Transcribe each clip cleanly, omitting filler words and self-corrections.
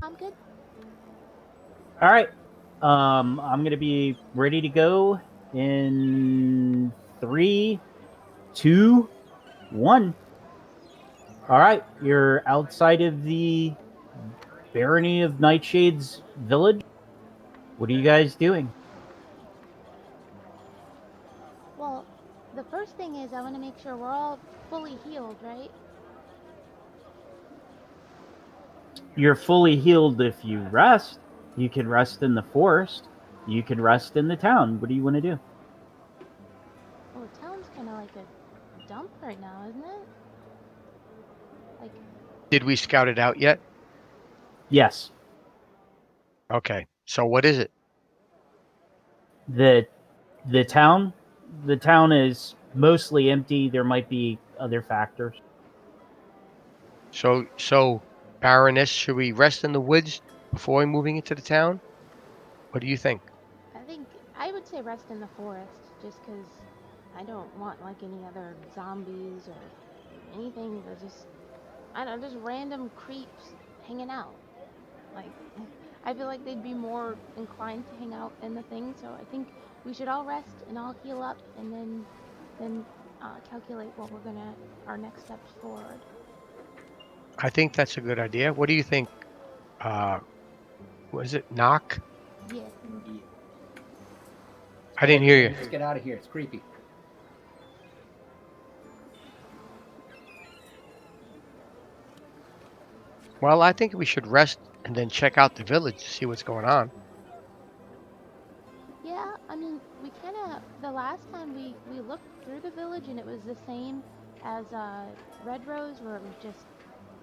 I'm good. All right. I'm gonna be ready to go in 3, 2, 1. All right. You're outside of the Barony of Nightshade's village. What are you guys doing? Well, the first thing is I want to make sure we're all fully healed, right? You're fully healed if you rest. You can rest in the forest. You can rest in the town. What do you want to do? Well, the town's kind of like a dump right now, isn't it? Like, Did we scout it out yet? Yes. Okay. So what is it? The the town the town is mostly empty. There might be other factors. So Baroness, should we rest in the woods before moving into the town? What do you think? I think I would say rest in the forest, just because I don't want like any other zombies or anything. Or just I don't know, just random creeps hanging out. Like, I feel like they'd be more inclined to hang out in the thing. So I think we should all rest and all heal up, and then calculate what we're gonna our next steps forward. I think that's a good idea. What do you think? Was it Knock? Yeah. I didn't hear you. Let's get out of here. It's creepy. Well, I think we should rest and then check out the village to see what's going on. Yeah, I mean, we kind of the last time we looked through the village and it was the same as Red Rose, where it was just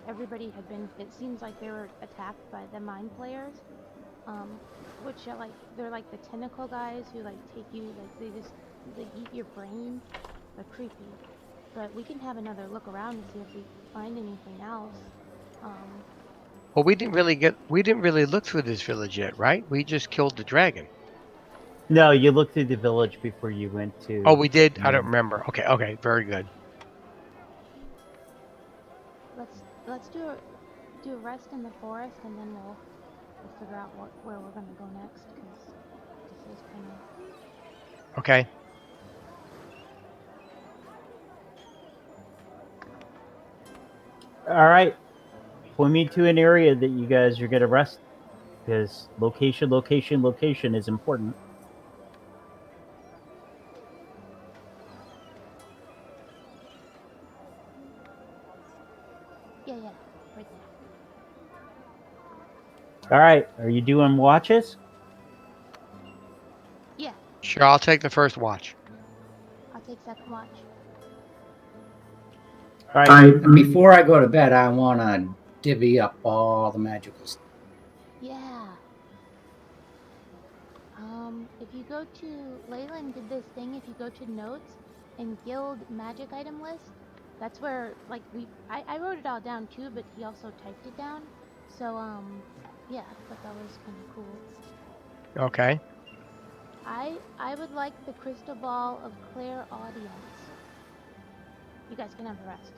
everybody had been. It seems like they were attacked by the mind players, which are like they're like the tentacle guys who like take you like they eat your brain. They're creepy, but we can have another look around and see if we find anything else. Well, we didn't really look through this village yet, right? We just killed the dragon. No, you looked through the village before you went to. Oh, we did. I don't remember. Okay, very good. Let's do a rest in the forest, and then we'll figure out where we're gonna go next, because this is kind of. Okay. All right. Point me to an area that you guys are going to rest, because location is important. Yeah, right there. All right. Are you doing watches? Yeah, Sure, I'll take the first watch. I'll take second watch. All right. Before I go to bed, I want to divvy up all the magical stuff. Yeah. If you go to Leyland did this thing. If you go to notes and guild magic item list, that's where like I wrote it all down too, but he also typed it down. So yeah, I thought that was kind of cool. Okay. I would like the crystal ball of clairaudience. You guys can have the rest.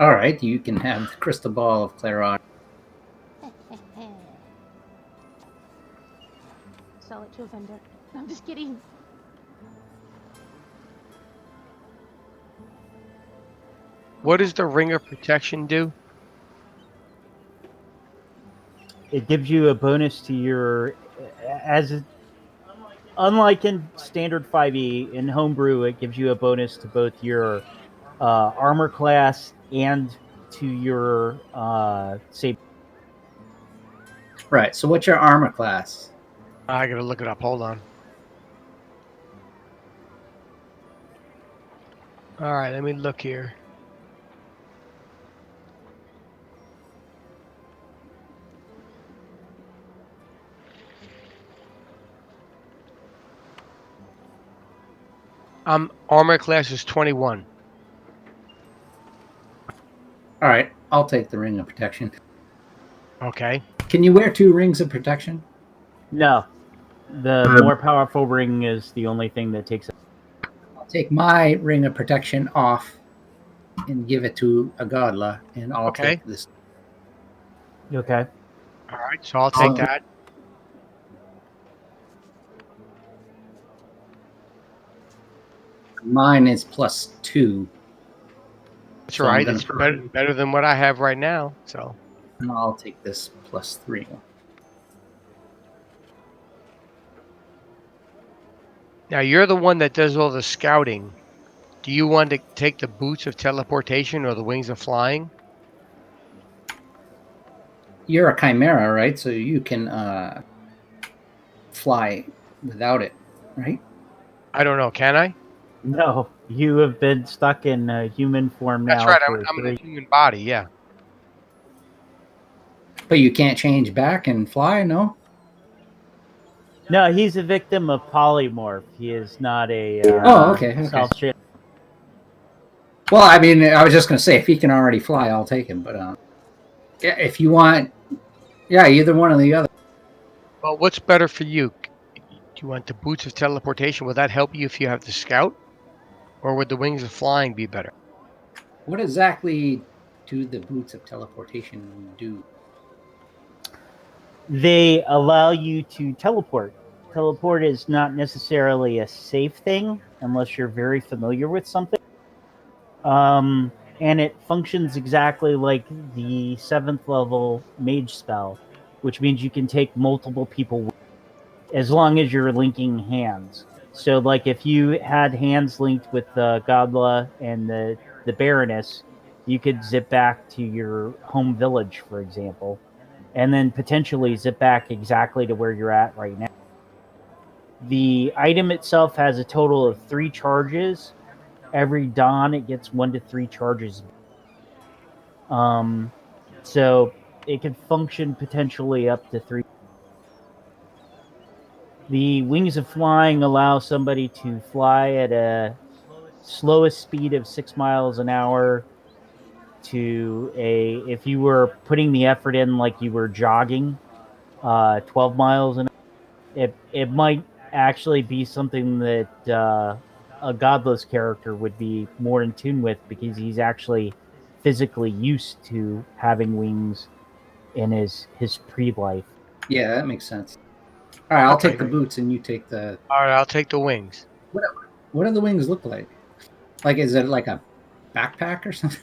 All right, you can have the crystal ball of clairaudience. Sell it to a vendor. I'm just kidding. What does the ring of protection do? It gives you a bonus to your unlike in standard 5e in homebrew. It gives you a bonus to both your armor class and to your saber. Right. So, what's your armor class? I gotta look it up. Hold on. All right, let me look here. Armor class is 21. All right, I'll take the ring of protection. Okay. Can you wear 2 rings of protection? No, the more powerful ring is the only thing that takes it. I'll take my ring of protection off and give it to a godla, and I'll Okay. take this. Okay. All right, so I'll take Oh. that. Mine is +2. That's So I'm right. gonna It's better than what I have right now. So And I'll take this +3. now you're the one that does all the scouting. Do you want to take the boots of teleportation or the wings of flying? You're a chimera, right? So you can fly without it, right? I don't know. Can I? No, you have been stuck in human form That's now right. for I'm in a 3. human body. Yeah. But you can't change back and fly, no? No, he's a victim of polymorph. He is not a Okay. self-ship. Well, I mean, I was just going to say, if he can already fly, I'll take him. But yeah, if you want, yeah, either one or the other. Well, what's better for you? Do you want the boots of teleportation? Will that help you if you have to scout, or would the wings of flying be better? What exactly do the boots of teleportation do? They allow you to teleport. Teleport is not necessarily a safe thing unless you're very familiar with something. And it functions exactly like the 7th level mage spell, which means you can take multiple people as long as you're linking hands. So, like, if you had hands linked with the Godla and the Baroness, you could zip back to your home village, for example, and then potentially zip back exactly to where you're at right now. The item itself has a total of 3 charges. Every dawn, it gets 1 to 3 charges. So it could function potentially up to 3. The wings of flying allow somebody to fly at a slowest speed of 6 miles an hour to if you were putting the effort in like you were jogging, 12 miles an hour. It might actually be something that a godless character would be more in tune with because he's actually physically used to having wings in his pre-life. Yeah, that makes sense. All right, I'll Okay. take the boots and you take the. All right, I'll take the wings. What do the wings look like? Like, is it like a backpack or something?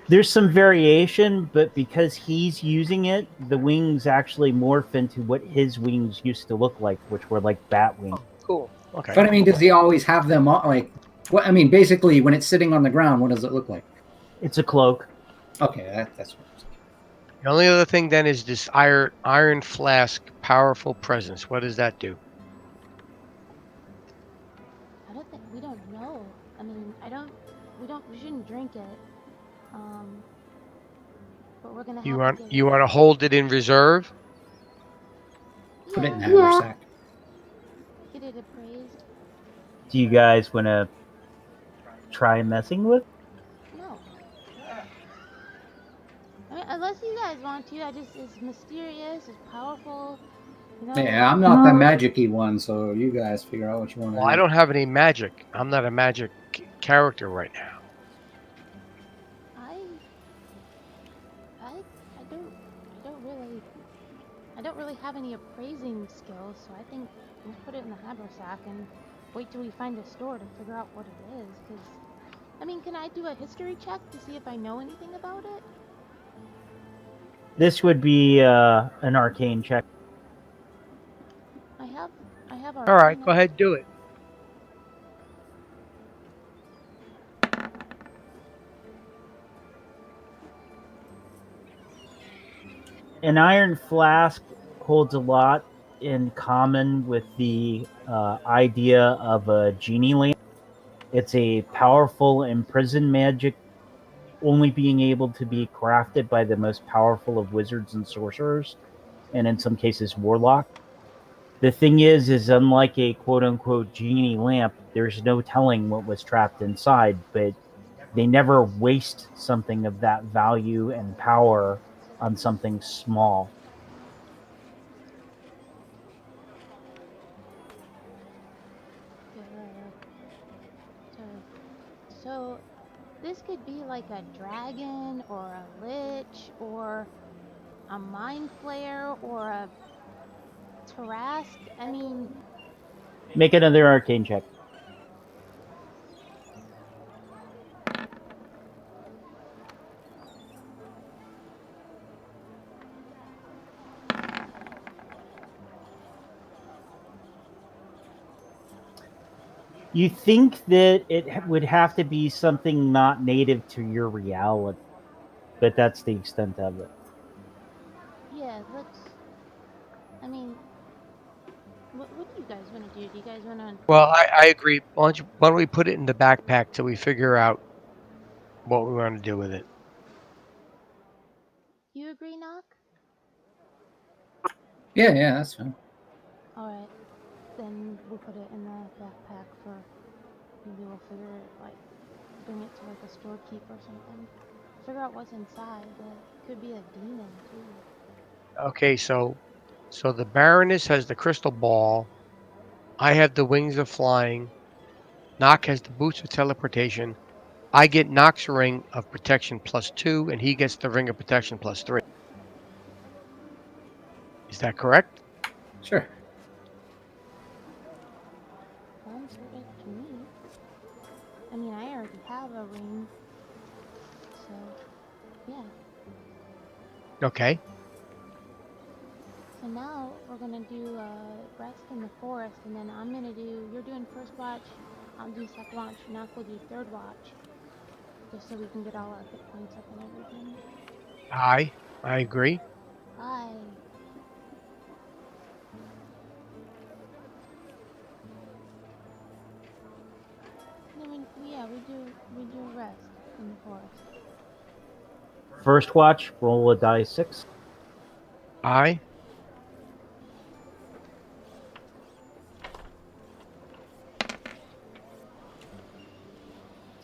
There's some variation, but because he's using it, the wings actually morph into what his wings used to look like, which were like bat wings. Cool. Okay. But I mean, does he always have them on? Like, what? I mean, basically, when it's sitting on the ground, what does it look like? It's a cloak. Okay, that's what. The only other thing then is this Iron Flask powerful presence. What does that do? I don't think we don't know. I mean, we shouldn't drink it. But we're gonna You have want to you want to hold it in reserve? Put it in the yeah, haversack. get it appraised. Do you guys want to try messing with? No. I mean, unless you guys want to, it's mysterious, it's powerful. You know. Yeah, I'm not the magic-y one, so you guys figure out what you want to Well, I do. don't have any magic. I'm not a magic character right now. I I I don't really have any appraising skills, so I think let's put it in the haversack and wait till we find a store to figure out what it is. Cause I mean, can I do a history check to see if I know anything about it? This would be an arcane check. I have All right, Arcana. go ahead, do it. An iron flask holds a lot in common with the idea of a genie lamp. It's a powerful imprisoned magic, only being able to be crafted by the most powerful of wizards and sorcerers, and in some cases, warlock. The thing is unlike a quote unquote genie lamp, there's no telling what was trapped inside, but they never waste something of that value and power on something small. So, This could be like a dragon or a lich or a mind flayer or a Tarask. I mean, Make another arcane check. You think that it would have to be something not native to your reality, but that's the extent of it. yeah, let's. I mean, what do you guys want to do? Do you guys want to? Well, I agree. Why don't we put it in the backpack till we figure out what we want to do with it? You agree, Knock? Yeah, that's fine. All right, then we'll put it in the backpack for. Maybe we'll figure it like bring it to like a storekeep or something. Figure out what's inside. Could be a demon too. Okay, so the Baroness has the crystal ball. I have the wings of flying. Noch has the boots of teleportation. I get Noch's ring of protection +2, and he gets the ring of protection +3. Is that correct? Sure. Sounds right to me. I mean, I already have a ring, so yeah. Okay. So now we're gonna do rest in the forest, and then I'm gonna do. You're doing first watch. I'll do second watch. Knock will do third watch, just so we can get all our hit points up and everything. I agree. Hi. Then we do rest in the forest. First watch, roll a die 6. I.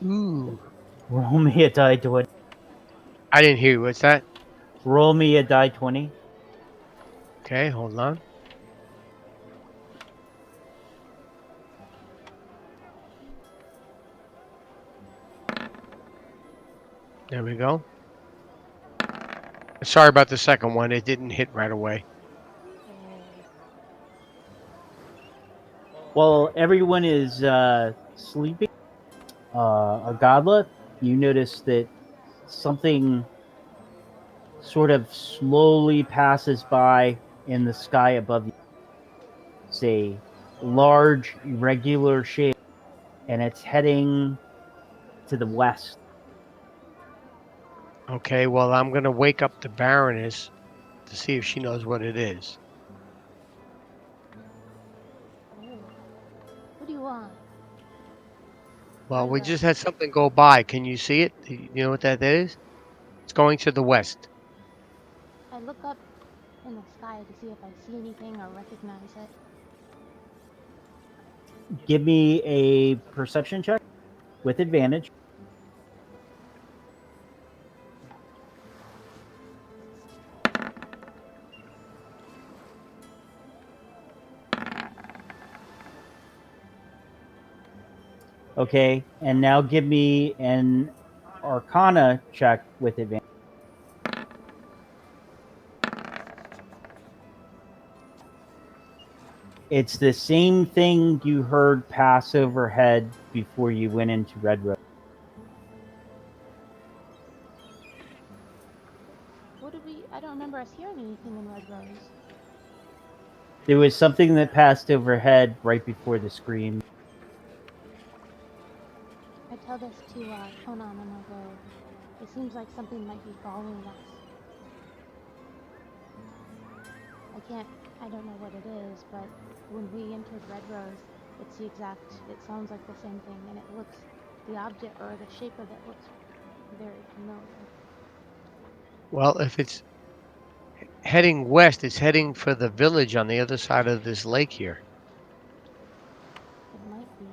Ooh. Roll me a die 20. I didn't hear you. What's that? Roll me a die 20. Okay, hold on. There we go. Sorry about the second one. It didn't hit right away. While everyone is sleeping, a godlet, you notice that something sort of slowly passes by in the sky above you. It's a large, irregular shape, and it's heading to the west. Okay, well, I'm going to wake up the Baroness to see if she knows what it is. Oh. What do you want? Well, What we is that? just had something go by. Can you see it? You know what that is? It's going to the west. I look up in the sky to see if I see anything or recognize it. Give me a perception check with advantage. Okay, and now give me an Arcana check with advantage. It's the same thing you heard pass overhead before you went into Red Road. What did we? I don't remember us hearing anything in Red Rose. There was something that passed overhead right before the scream. I tell this to Conan and I go, it seems like something might be following us. I don't know what it is, but when we entered Red Rose, it sounds like the same thing, and the object or the shape of it looks very familiar. Well, if it's heading west, it's heading for the village on the other side of this lake here. It might be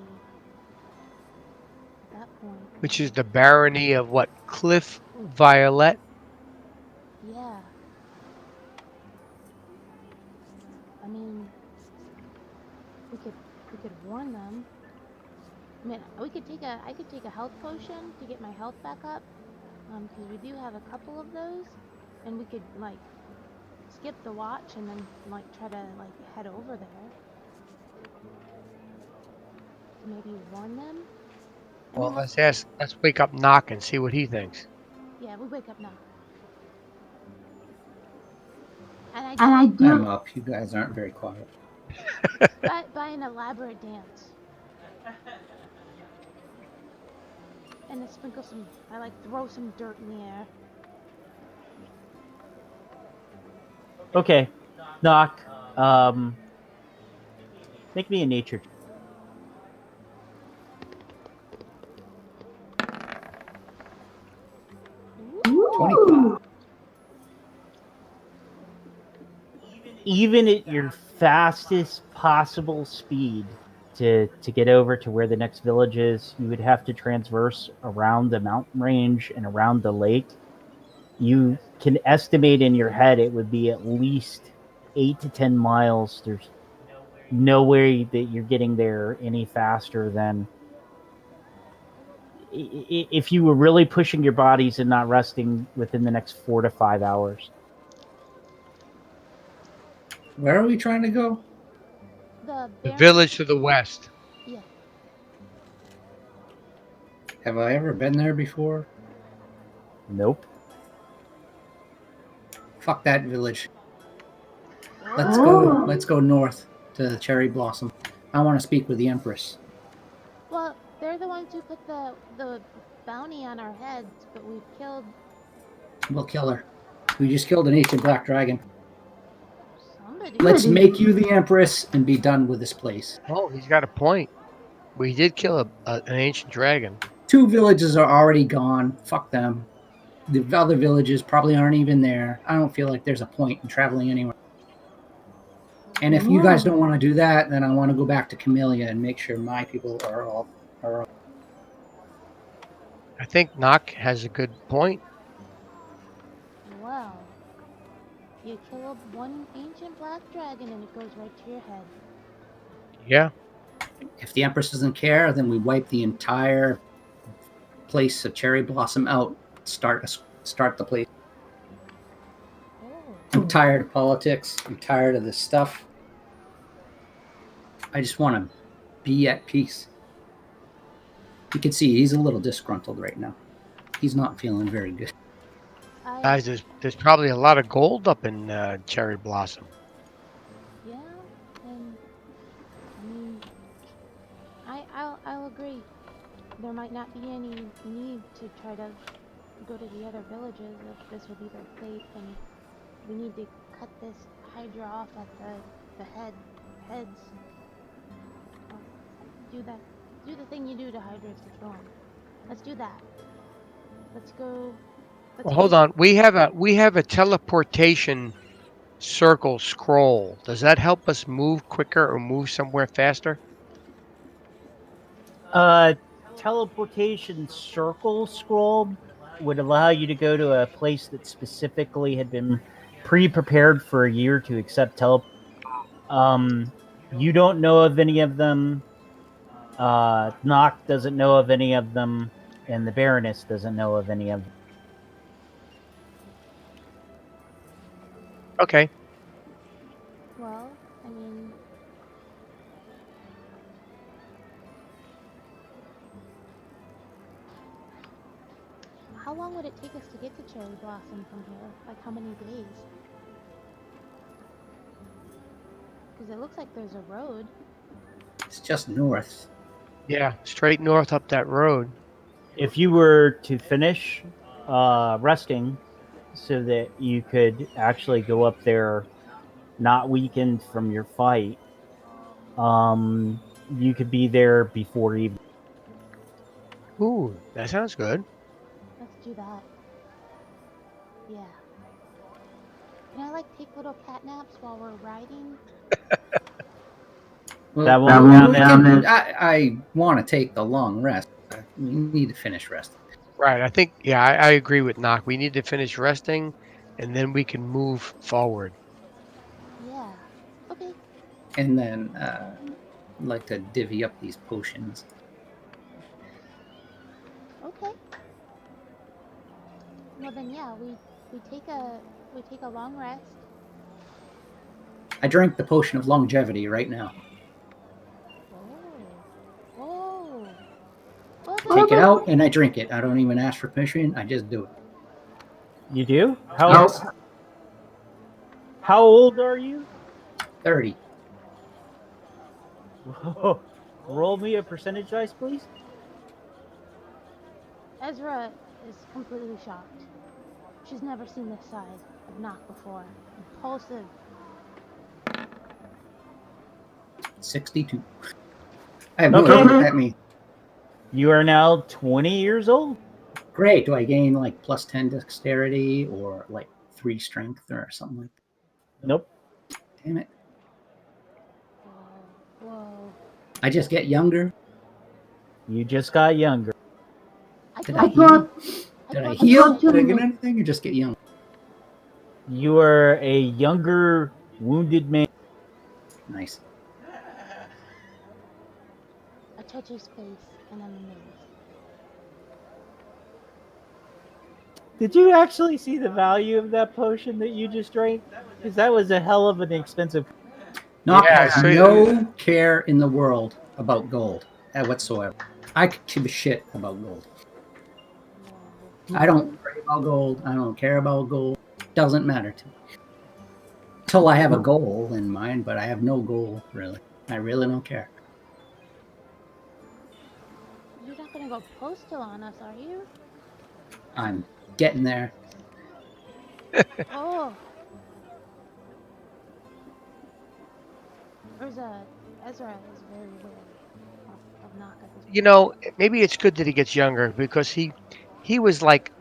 at that point. Which is the barony of what? Cliff Violet? Yeah. I mean, we could warn them. I mean, I could take a health potion to get my health back up, because we do have a couple of those, and we could like skip the watch and then like try to like head over there to maybe warn them. I Well, mean, let's wake up Knock and see what he thinks. yeah, we wake up now. And I I'm do up. You guys aren't very quiet. by an elaborate dance. And I sprinkle some, I like throw some dirt in the air. Okay, Knock. Make me a nature. Ooh. 25. Even at your fastest possible speed to get over to where the next village is, you would have to transverse around the mountain range and around the lake. You can estimate in your head it would be at least 8 to 10 miles. There's no way that you're getting there any faster than if you were really pushing your bodies and not resting within the next 4 to 5 hours. Where are we trying to go? The The Baron. village to the west. Yeah. Have I ever been there before? Nope. Fuck that village. Let's go. Let's go north to the Cherry Blossom. I want to speak with the Empress. Well, they're the ones who put the bounty on our heads, but we've killed We'll kill her. We just killed an ancient black dragon. somebody. Let's make you the Empress and be done with this place. Oh, he's got a point. We did kill an ancient dragon. 2 villages are already gone. Fuck them. The other villages probably aren't even there. I don't feel like there's a point in traveling anywhere. And if you guys don't want to do that, then I want to go back to Camellia and make sure my people are all. I think Knock has a good point. Well, you kill one ancient black dragon and it goes right to your head. Yeah. If the Empress doesn't care, then we wipe the entire place of Cherry Blossom out. Start the place. Oh. I'm tired of politics. I'm tired of this stuff. I just want to be at peace. You can see he's a little disgruntled right now. He's not feeling very good. Guys, there's probably a lot of gold up in Cherry Blossom. Yeah, and I mean, I'll agree. There might not be any need to try to go to the other villages if this would be their fate, and we need to cut this Hydra off at the heads. Do the thing you do to Hydras to kill them. Let's do that. Let's go. Well, hold on. We have a teleportation circle scroll. Does that help us move quicker or move somewhere faster? Teleportation circle scroll would allow you to go to a place that specifically had been pre-prepared for a year to accept teleport. You don't know of any of them. Noch doesn't know of any of them, and the Baroness doesn't know of any of them. Okay. Well, I mean, how long would it take us to get to Cherry Blossom from here? Like, how many days? Because it looks like there's a road. It's just north. Yeah, straight north up that road. If you were to finish resting so that you could actually go up there not weakened from your fight, you could be there before evening. Ooh, that sounds good. Let's do that. Yeah. Can I, like, take little cat naps while we're riding? Well, That won't count. I want to take the long rest. We need to finish resting. Right. I think, yeah, I agree with Knock. We need to finish resting, and then we can move forward. Yeah. Okay. And then I'd like to divvy up these potions. Okay. Well then, yeah, we take a long rest. I drank the potion of longevity right now. Oh. Well, Take it out and I drink it. I don't even ask for permission. I just do it. You do? Yes. How old are you? 30. Whoa. Roll me a percentage dice, please. Ezra is completely shocked. She's never seen this side of Noch before. Impulsive. 62. I have no idea what that means. You are now 20 years old. Great. Do I gain like plus 10 dexterity or like 3 strength or something like that? Nope. Damn it. Whoa. I just get younger. You just got younger. Did I heal? Did I heal? Did I get anything or just get young? You are a younger, wounded man. Nice. I touch his face and I'm amazed. Did you actually see the value of that potion that you just drank? Because that was a hell of an expensive. Noch Yeah, has so- no care in the world about gold whatsoever. I could give a shit about gold. I don't pray about gold. I don't care about gold. Doesn't matter to me. Until I have a goal in mind, but I have no goal, really. I really don't care. You're not gonna go postal on us, are you? I'm getting there. Oh. Ezra is very aware of Noch at this point. You know, maybe it's good that he gets younger because he was like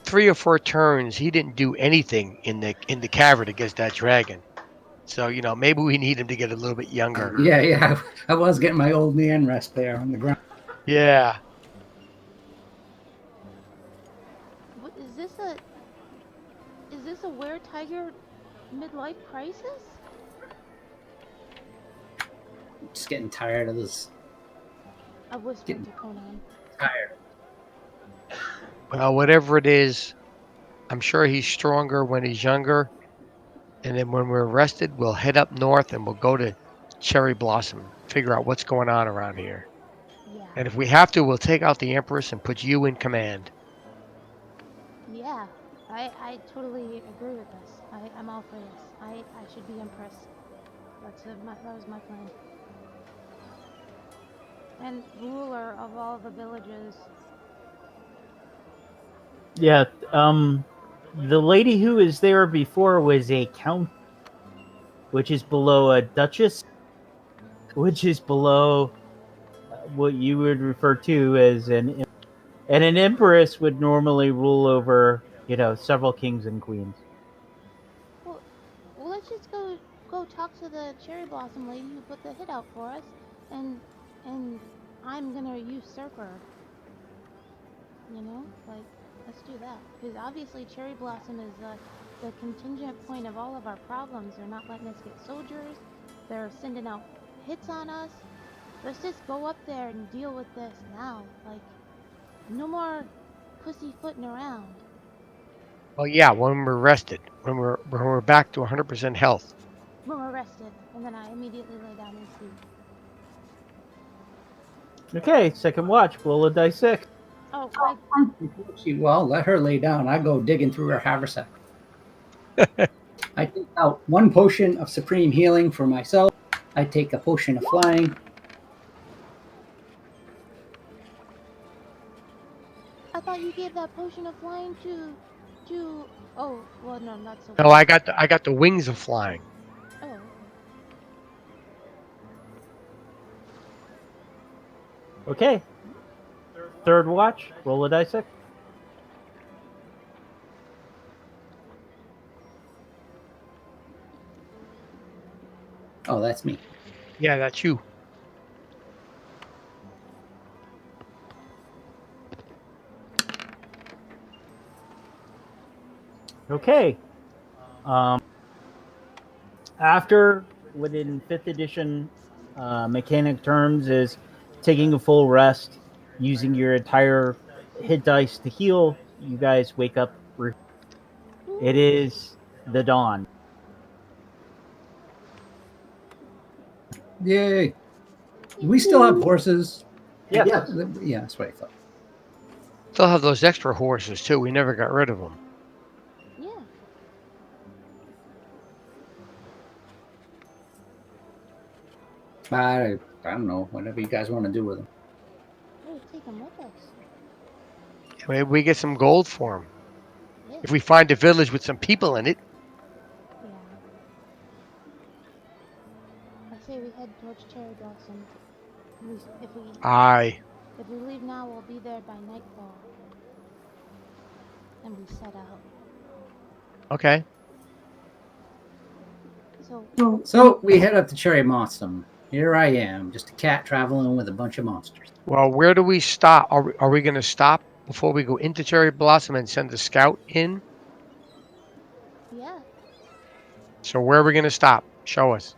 3 or 4 turns. He didn't do anything in the cavern against that dragon. So maybe we need him to get a little bit younger. Yeah. I was getting my old man rest there on the ground. Yeah. What, is this a were-tiger midlife crisis? Just getting tired of this. I whispered to Conan. Tired. Well, whatever it is, I'm sure he's stronger when he's younger. And then when we're rested, we'll head up north and we'll go to Cherry Blossom, figure out what's going on around here. Yeah. And if we have to, we'll take out the Empress and put you in command. Yeah. I totally agree with this. I'm all for this. I should be Empress. That was my plan. And ruler of all the villages. Yeah. The lady who was there before was a count, which is below a duchess, which is below what you would refer to as an empress would normally rule over, several kings and queens. Well, let's just go talk to the cherry blossom lady who put the hit out for us, and I'm gonna usurp her. Let's do that. Because obviously Cherry Blossom is the contingent point of all of our problems. They're not letting us get soldiers. They're sending out hits on us. Let's just go up there and deal with this now. No more pussyfooting around. Well, yeah, when we're rested, when we're back to 100% health. When we're rested, and then I immediately lay down and sleep. Okay, second watch. Roll a dice 6. Oh, Well, let her lay down. I go digging through her haversack. I take out 1 potion of supreme healing for myself. I take a potion of flying. I thought you gave that potion of flying to. Oh, well, no, not so. No, I got the wings of flying. Oh. Okay. Third watch. Roll a dice 6. Oh, that's me. Yeah, that's you. Okay. After, within 5th edition mechanic terms, is taking a full rest, using your entire hit dice to heal. You guys wake up. It is the dawn. Yay! We still have horses. Yes. Yeah, that's what I thought. Still have those extra horses too. We never got rid of them. Yeah. I don't know. Whatever you guys want to do with them. We'll take them with us. Maybe we get some gold for them. Yeah. If we find a village with some people in it. Yeah. I say we head towards Cherry Blossom. Aye. If we leave now, we'll be there by nightfall. And we set out. Okay. So we head up to Cherry Blossom. Here I am, just a cat traveling with a bunch of monsters. Well, where do we stop? Are we going to stop before we go into Cherry Blossom and send the scout in? Yeah. So where are we going to stop? Show us.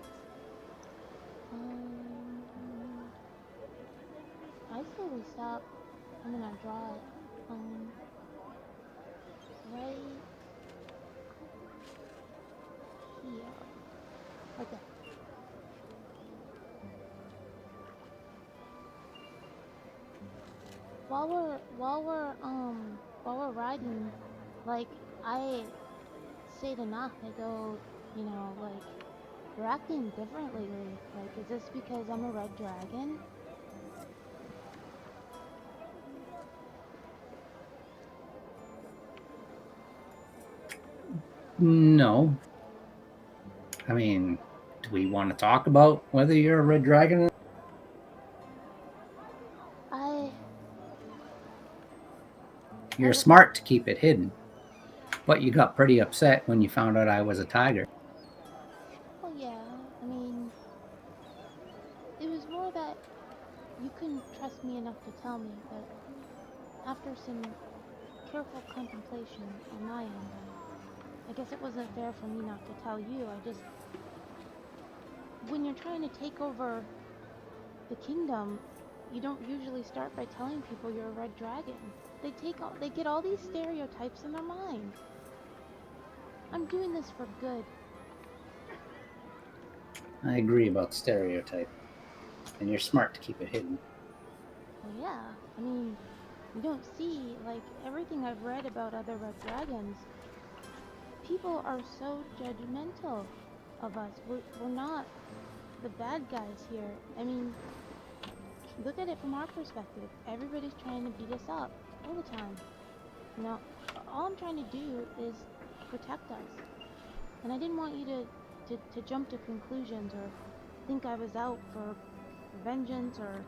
I say we stop. I'm gonna draw it. Right here. Okay. While we're riding, like, I say to Noch, I go, you know, like, you're acting different lately. Like, is this because I'm a red dragon? No. I mean, do we want to talk about whether you're a red dragon? You're smart to keep it hidden. But you got pretty upset when you found out I was a tiger. Well, yeah. I mean, it was more that you couldn't trust me enough to tell me, but after some careful contemplation on my end, I guess it wasn't fair for me not to tell you. When you're trying to take over the kingdom, you don't usually start by telling people you're a red dragon. They get all these stereotypes in their mind. I'm doing this for good. I agree about stereotype. And you're smart to keep it hidden. Well, yeah. I mean, you don't see, like, everything I've read about other red dragons. People are so judgmental of us. We're not the bad guys here. I mean, look at it from our perspective. Everybody's trying to beat us up all the time. You know, all I'm trying to do is protect us. And I didn't want you to jump to conclusions or think I was out for vengeance or,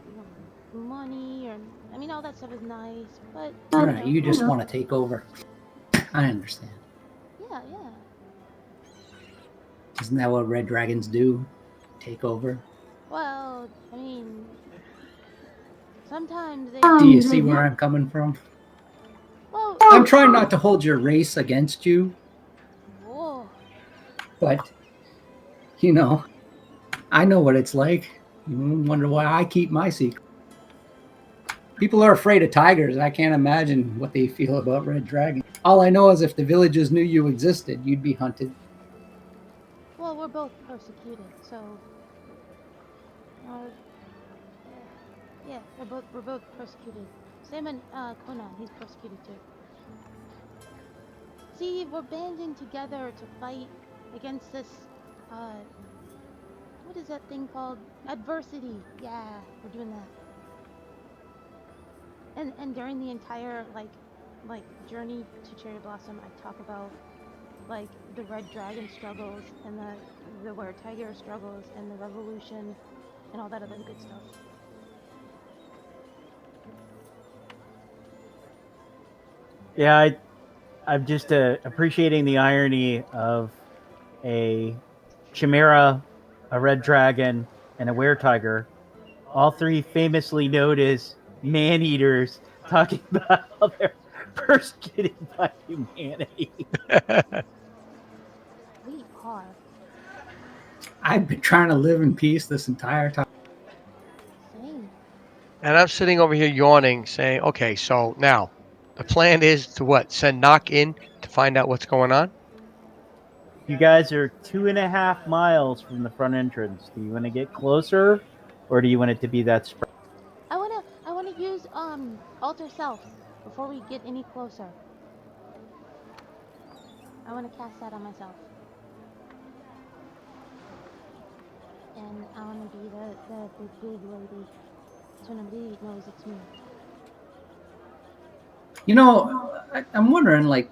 you know, money or, I mean, all that stuff is nice, but... Alright, you just want to take over. I understand. Yeah. Isn't that what red dragons do? Take over? Well, I mean, sometimes they... Do you see where I'm coming from? Well, I'm trying not to hold your race against you. Whoa. But, you know, I know what it's like. You wonder why I keep my secret. People are afraid of tigers. I can't imagine what they feel about red dragons. All I know is if the villagers knew you existed, you'd be hunted. Well, we're both persecuted, so... yeah, we're both persecuted. Same in Conan, he's persecuted too. See, we're banding together to fight against this, what is that thing called? Adversity. Yeah, we're doing that. And during the entire, like journey to Cherry Blossom, I talk about, like, the red dragon struggles and the were tiger struggles and the revolution and all that other good stuff. Yeah, I'm just appreciating the irony of a chimera, a red dragon, and a were-tiger, all three famously known as man-eaters, talking about how they're persecuted by humanity. We are. I've been trying to live in peace this entire time. Same. And I'm sitting over here yawning, saying, okay, so now the plan is to what? Send Knock in to find out what's going on? You guys are 2.5 miles from the front entrance. Do you want to get closer, or do you want it to be that spread? I wanna use alter self before we get any closer. I wanna cast that on myself. And I wanna be the big lady, so nobody knows it's me. You know, I'm wondering, like,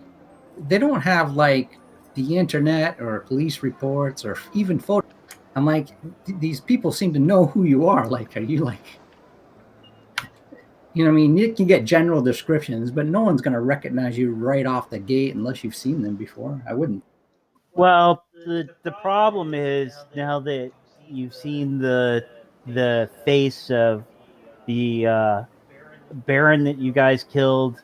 they don't have like the internet or police reports or even photos. I'm like, these people seem to know who you are. Like, are you like, you know, what I mean, you can get general descriptions, but no one's going to recognize you right off the gate unless you've seen them before. I wouldn't. Well, the problem is now that you've seen the face of the Baron that you guys killed,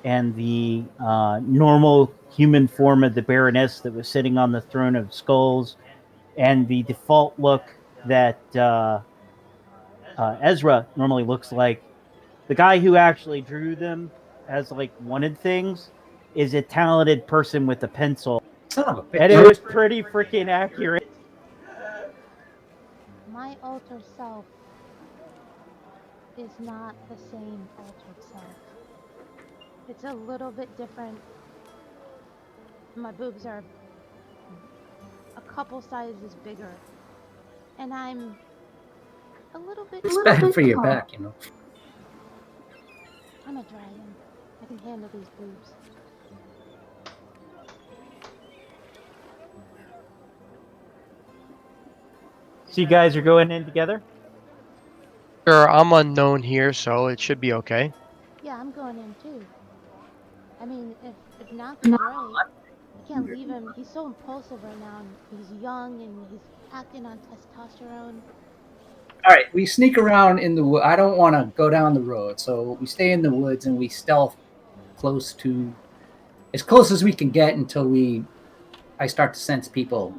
and the normal human form of the Baroness that was sitting on the throne of skulls, and the default look that Ezra normally looks like. The guy who actually drew them as like wanted things is a talented person with a pencil, Son of a and it bitch. was pretty freaking accurate. My altered self is not the same altered self. It's a little bit different. My boobs are a couple sizes bigger, and I'm a little bit It's tall. bad for your back, you know. I'm a dragon. I can handle these boobs. So you guys are going in together? Sure, I'm unknown here, so it should be okay. Yeah, I'm going in too. I mean, if Knock is right, I can't leave him. He's so impulsive right now, and he's young, and he's acting on testosterone. All right, we sneak around in the wood. I don't want to go down the road, so we stay in the woods and we stealth as close as we can get until I start to sense people.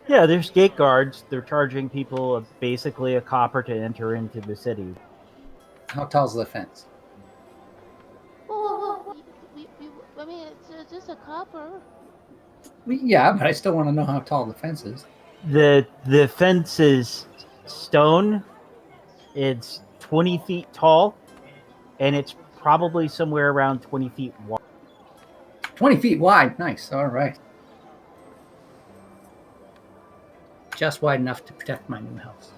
Yeah, there's gate guards. They're charging people basically a copper to enter into the city. How tall's the fence? Whoa. I mean, it's just a copper. Yeah, but I still want to know how tall the fence is. The fence is stone. It's 20 feet tall, and it's probably somewhere around 20 feet wide. 20 feet wide. Nice. All right. Just wide enough to protect my new house.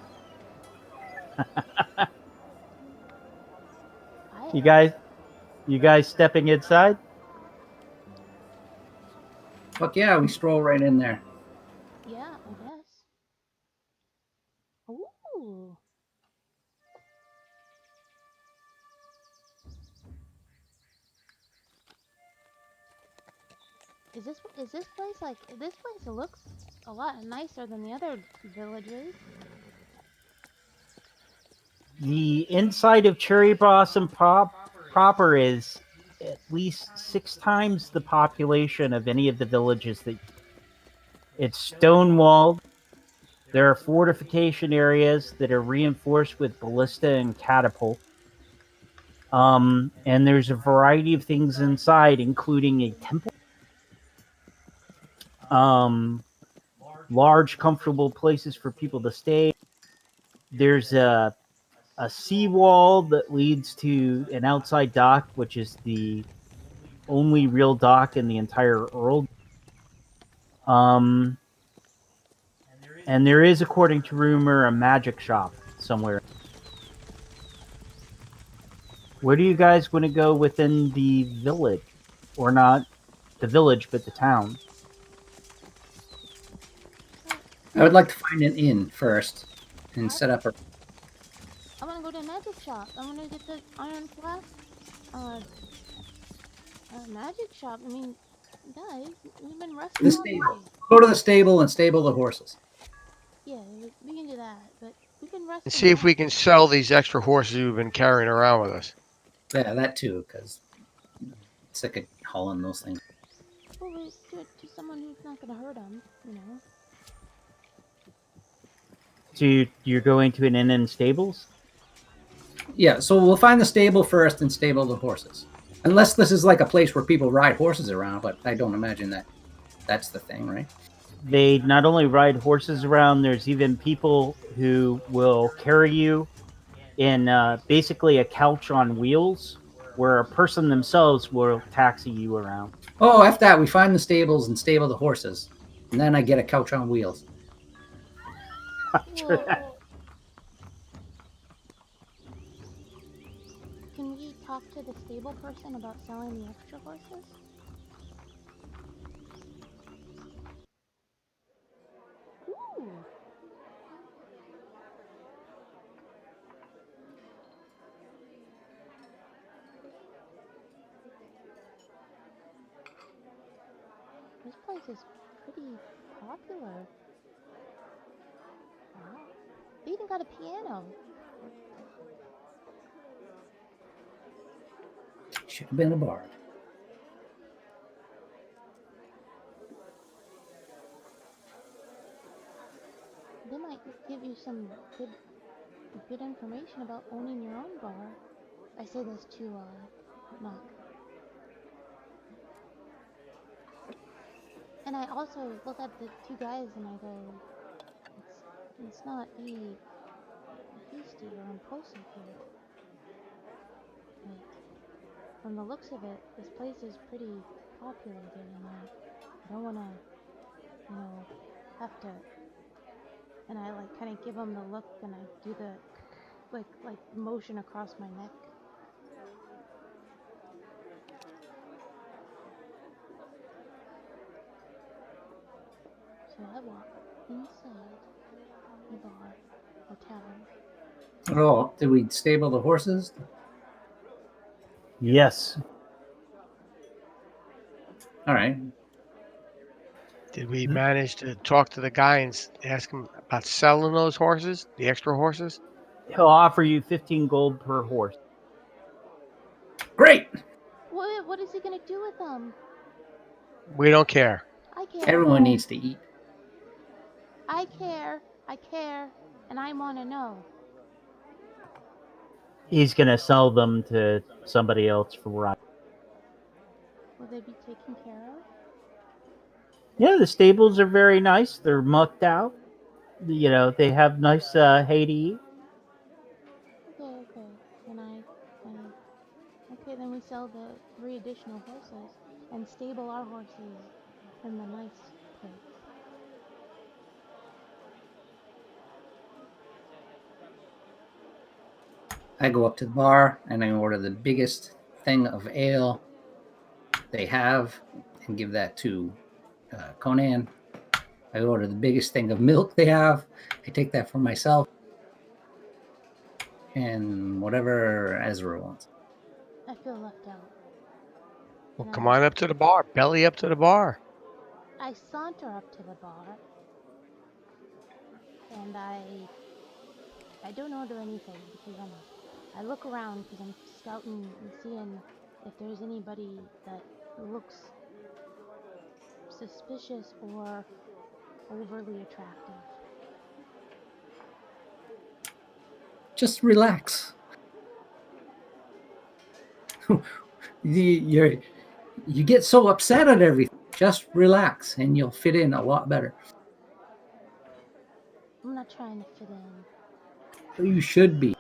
You guys stepping inside? Fuck yeah, we stroll right in there. Yeah, I guess. Ooh. Is this place like this place looks a lot nicer than the other villages? The inside of Cherry Blossom proper is at least 6 times the population of any of the villages that. It's stone walled. There are fortification areas that are reinforced with ballista and catapult. And there's a variety of things inside, including a temple, large, comfortable places for people to stay. There's a seawall that leads to an outside dock, which is the only real dock in the entire world. And there is, according to rumor, a magic shop somewhere. Where do you guys want to go within the village? Or not the village, but the town? I would like to find an inn first and set up a. I want to go to a magic shop. I want to get the Iron Flask. Magic shop. I mean, guys, we've been resting The all stable. day. Go to the stable and stable the horses. Yeah, we can do that, but we've been resting. And see if all we can sell these extra horses we've been carrying around with us. Yeah, that too, because sick of hauling those things. Well, we do it to someone who's not going to hurt them, you know. So you're going to an inn and stables? Yeah, so we'll find the stable first and stable the horses. Unless this is like a place where people ride horses around, but I don't imagine that that's the thing, right? They not only ride horses around, there's even people who will carry you in basically a couch on wheels where a person themselves will taxi you around. Oh, F that. We find the stables and stable the horses. And then I get a couch on wheels. After that. Can we talk to the stable person about selling the extra horses? Ooh. This place is pretty popular. Wow. They even got a piano. Should have been a bard. They might give you some good information about owning your own bar. I say this to Noch. And I also look at the two guys and I go, let's not be hasty or impulsive here. But from the looks of it, this place is pretty populated and I don't want to, have to. And I like kind of give them the look and I do the like motion across my neck. So I walk inside the bar or tavern. Oh, did we stable the horses? Yes. All right. Did we manage to talk to the guy and ask him about selling those horses, the extra horses? He'll offer you 15 gold per horse. Great. What is he gonna do with them? We don't care. I care. Everyone needs to eat. I care, and I want to know. He's going to sell them to somebody else for ride. Will they be taken care of? Yeah, the stables are very nice. They're mucked out. They have nice hay to eat. Okay. Okay, then we sell the 3 additional horses and stable our horses in the nice place. I go up to the bar and I order the biggest thing of ale they have and give that to Conan. I order the biggest thing of milk they have. I take that for myself and whatever Ezra wants. I feel left out. Well, come on up to the bar. Belly up to the bar. I saunter up to the bar and I don't order anything because I look around because I'm scouting and seeing if there's anybody that looks suspicious or overly attractive. Just relax. You get so upset at everything. Just relax and you'll fit in a lot better. I'm not trying to fit in. You should be.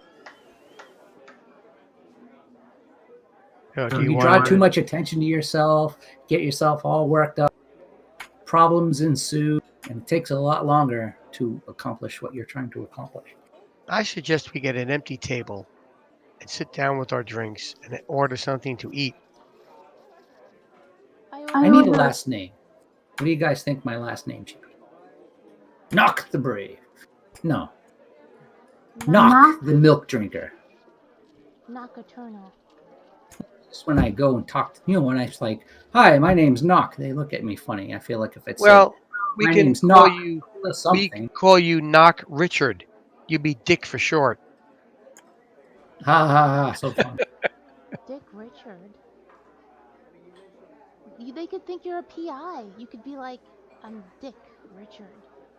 Do You draw too much attention to yourself, get yourself all worked up, problems ensue, and it takes a lot longer to accomplish what you're trying to accomplish. I suggest we get an empty table and sit down with our drinks and order something to eat. I need a last name. What do you guys think my last name should be? Noch the Brave. No. Noch the Milk Drinker. Noch Eternal. Just when I go and talk to when I like, hi, my name's Noch, they look at me funny. I feel like if it's we can call you Knock Richard. You'd be Dick for short. Ha ha ha! So fun. Dick Richard. They could think you're a PI. You could be like, I'm Dick Richard.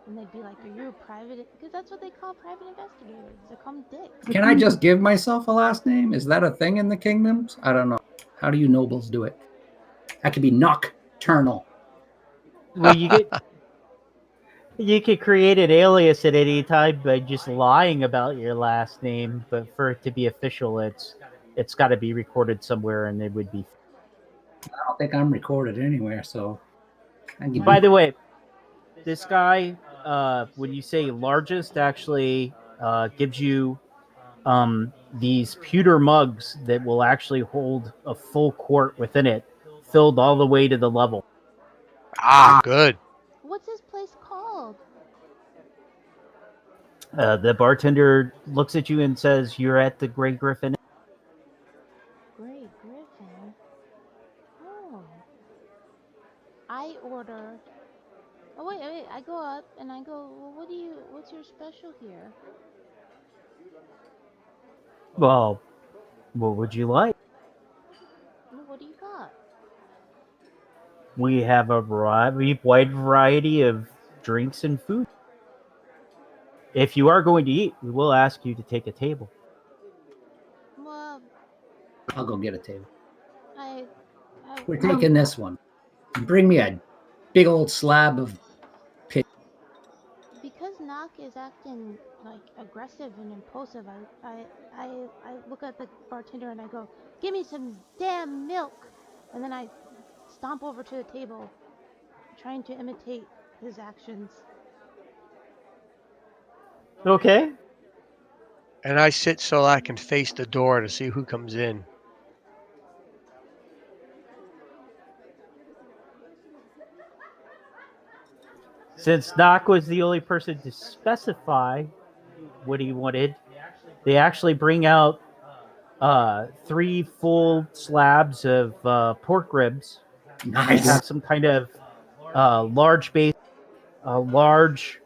And they'd be like, "Are you a private?" Because that's what they call private investigators. They call them dicks. Can I just give myself a last name? Is that a thing in the kingdoms? I don't know. How do you nobles do it? That could be Nocturnal. Well, you could create an alias at any time by just lying about your last name, but for it to be official, it's got to be recorded somewhere, and it would be. I don't think I'm recorded anywhere, so. By the way, this guy, when you say largest, actually gives you these pewter mugs that will actually hold a full quart within it, filled all the way to the level. Good. What's this place called? The bartender looks at you and says, "You're at the Grey Griffin." Grey Griffin. Oh. I order. Oh wait. I go up and I go. Well, what's your special here? Well, what would you like? Well, what do you got? We have a wide variety of drinks and food. If you are going to eat, we will ask you to take a table. Well, I'll go get a table. I We're taking this one. Bring me a big old slab of pit. because Knock is acting like aggressive and impulsive. I look at the bartender and I go, "Give me some damn milk," and then I stomp over to the table, trying to imitate his actions. Okay. And I sit so I can face the door to see who comes in. Since Knock was the only person to specify what he wanted, they actually bring out 3 full slabs of pork ribs. Nice. Have some kind of large base, a large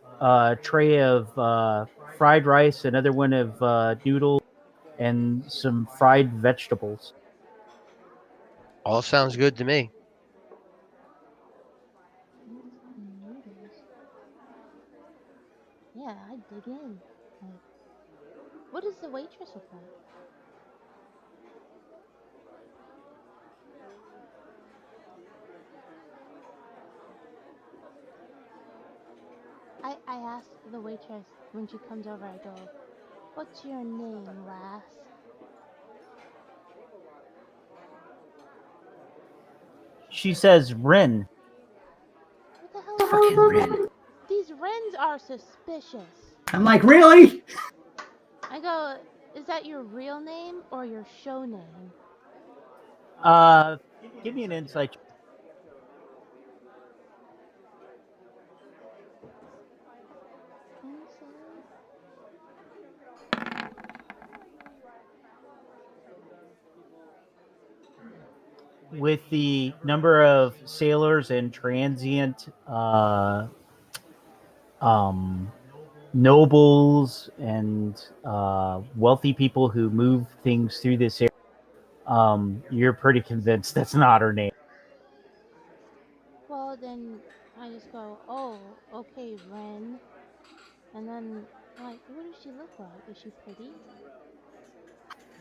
tray of fried rice, another one of noodles, and some fried vegetables. All sounds good to me. Noodles. Yeah, I dig in. Like, what does the waitress look like? I ask the waitress when she comes over. I go, "What's your name, lass?" She says, "Rin." What the hell? Fucking Rin. These wrens are suspicious. I'm like, really? I go, "Is that your real name or your show name?" Give me an insight. Inside? With the number of sailors and transient nobles and wealthy people who move things through this area, you're pretty convinced that's not her name. Well, then I just go, "Oh, okay, Ren." And then, like, what does she look like? Is she pretty?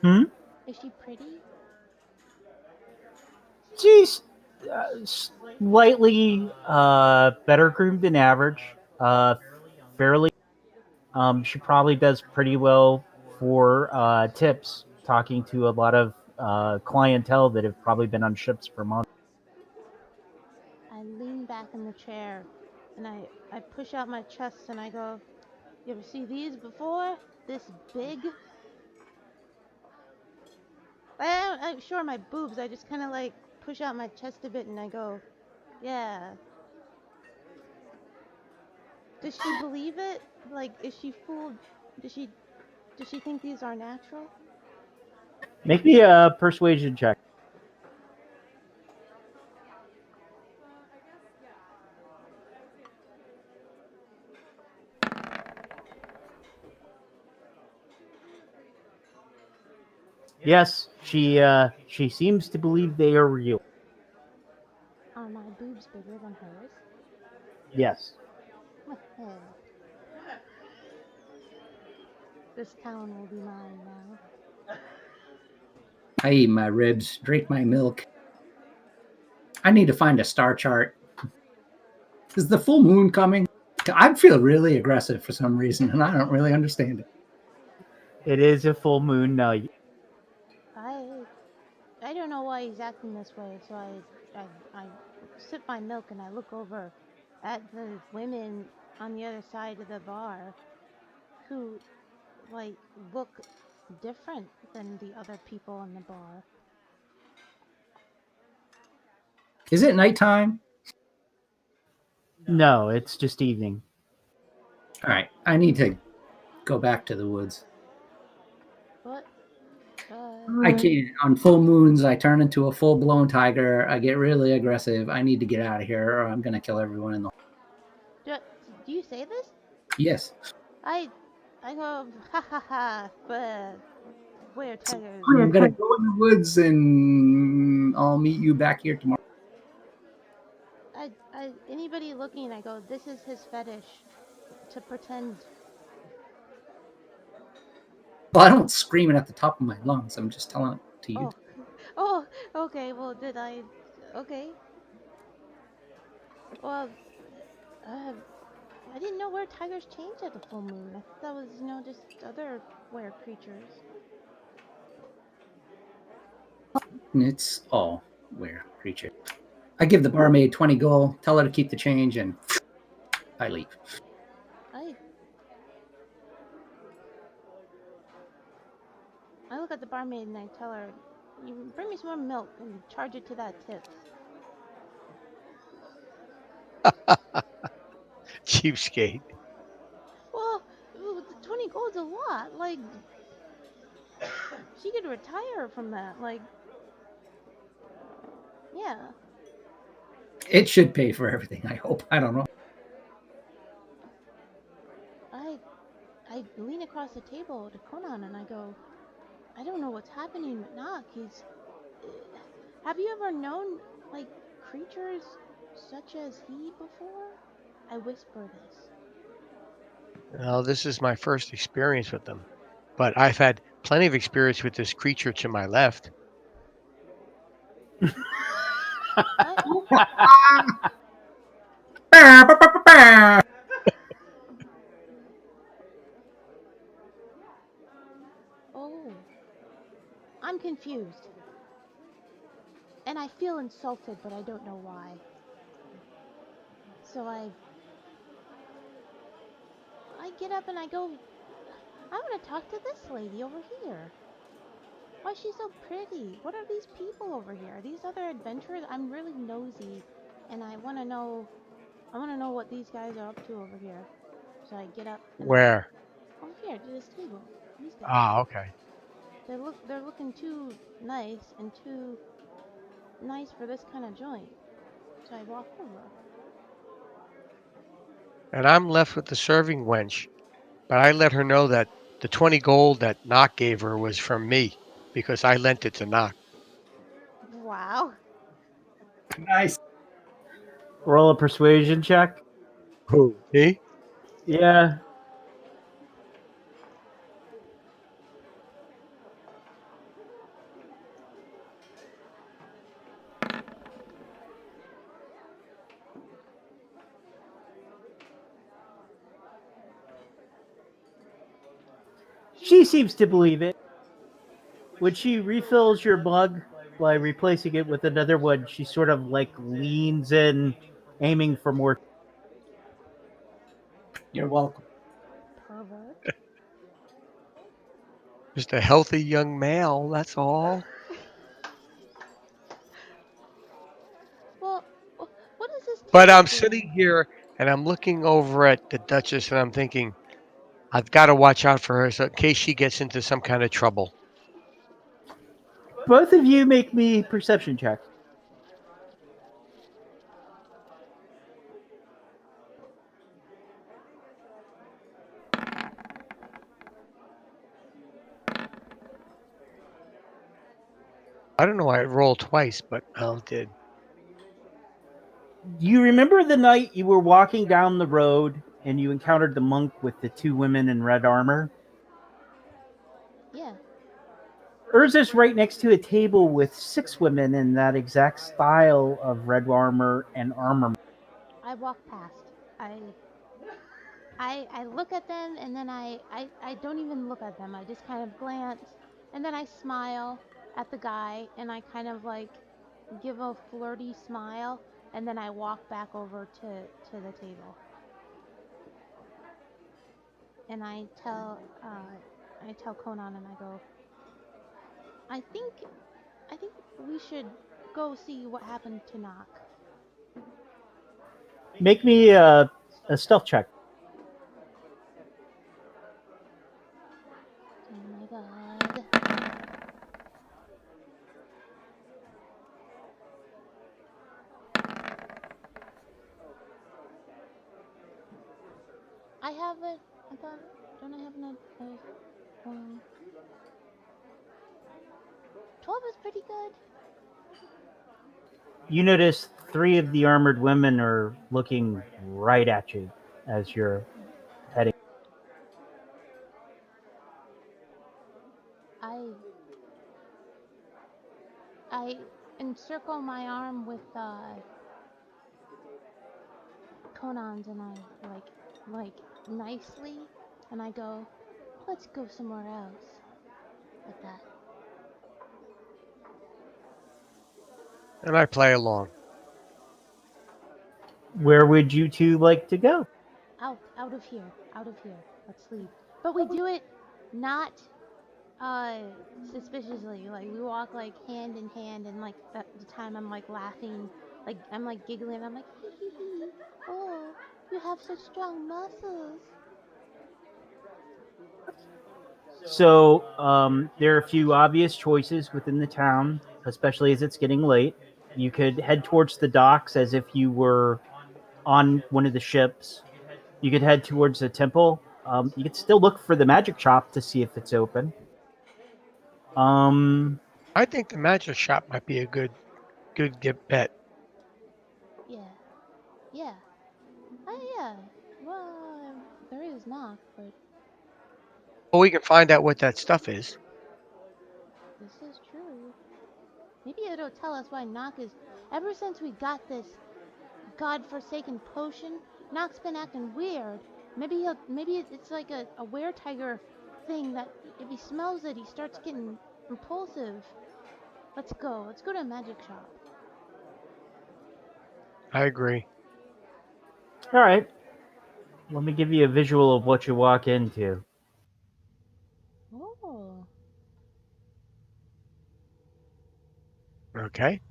Hmm? Is she pretty? She's slightly better groomed than average. Fairly. She probably does pretty well for tips, talking to a lot of clientele that have probably been on ships for months. I lean back in the chair and I push out my chest and I go, "You ever see these before? This big?" I'm sure my boobs. I just kind of like push out my chest a bit and I go, "Yeah." Does she believe it? Like, is she fooled? Does she think these are natural? Make me a persuasion check. Yes, she seems to believe they are real. Are my boobs bigger than hers? Yes. This town will be mine now. I eat my ribs, drink my milk. I need to find a star chart. Is the full moon coming? I feel really aggressive for some reason, and I don't really understand it. It is a full moon night. I don't know why he's acting this way, so I sip my milk and I look over at the women on the other side of the bar who, like, look different than the other people in the bar. Is it nighttime? No, it's just evening. All right, I need to go back to the woods. What? I can't. On full moons, I turn into a full-blown tiger. I get really aggressive. I need to get out of here, or I'm gonna kill everyone in the. Do you say this? Yes. I go, ha ha ha, but where tigers? I'm gonna go in the woods, and I'll meet you back here tomorrow. Anybody looking, I go, this is his fetish, to pretend. Well, I don't scream it at the top of my lungs. I'm just telling it to you. Oh, okay. Well, okay. Well, I didn't know where tigers change at the full moon. I thought that was, just other were creatures. And it's all were creature. I give the barmaid 20 gold, tell her to keep the change, and I leave. I look at the barmaid and I tell her, you bring me some more milk and charge it to that tip. Cheapskate. Well, 20 gold's a lot. Like, she could retire from that. Like, yeah. It should pay for everything, I hope. I don't know. I lean across the table to Conan and I go, I don't know what's happening with Noch. Have you ever known, like, creatures such as he before? I whisper this. Well, this is my first experience with them, but I've had plenty of experience with this creature to my left. Oh, I'm confused. And I feel insulted, but I don't know why. So I get up and I go, I want to talk to this lady over here. Why is she so pretty? What are these people over here? Are these other adventurers? I'm really nosy, and I want to know what these guys are up to over here. So I get up. Where? Over here, to this table. These guys. Ah, okay. They're looking too nice and too nice for this kind of joint. So I walk over. And I'm left with the serving wench, but I let her know that the 20 gold that Noch gave her was from me because I lent it to Noch. Wow. Nice. Roll a persuasion check. Who? Me? Yeah. She seems to believe it. When she refills your mug by replacing it with another one, she sort of like leans in, aiming for more. You're welcome. Pervert. Just a healthy young male, that's all. Well, what is this? But I'm sitting here and I'm looking over at the Duchess and I'm thinking, I've got to watch out for her so in case she gets into some kind of trouble. Both of you make me perception checks. I don't know why it rolled twice, but it did. You remember the night you were walking down the road and you encountered the monk with the two women in red armor. Yeah. Urza's right next to a table with 6 women in that exact style of red armor and armor. I walk past. I look at them, and then I don't even look at them. I just kind of glance, and then I smile at the guy, and I kind of like give a flirty smile, and then I walk back over to the table. And I tell Conan, and I go, I think we should go see what happened to Knock. Make me a stealth check. Oh my god. I have it. I thought, don't I have an 12 is pretty good. You notice 3 of the armored women are looking right at you as you're heading. I encircle my arm with Conan's, and I like nicely, and I go, let's go somewhere else. Like that. And I play along. Where would you 2 like to go? Out of here. Let's leave. But we do it not suspiciously. Like, we walk like hand in hand, and like at the time I'm like laughing, like I'm like giggling, I'm like, hee hee hee, oh, you have such strong muscles. So there are a few obvious choices within the town, especially as it's getting late. You could head towards the docks as if you were on one of the ships. You could head towards the temple. You could still look for the magic shop to see if it's open. I think the magic shop might be a good bet. Yeah. Oh yeah. Well, there is Knock, but Well, we can find out what that stuff is. this is true. Maybe it'll tell us why Knock is. Ever since we got this godforsaken potion, Knock's been acting weird. Maybe it's like a were-tiger thing that if he smells it, he starts getting impulsive. Let's go. Let's go to a magic shop. I agree. All right. Let me give you a visual of what you walk into. Oh. Okay.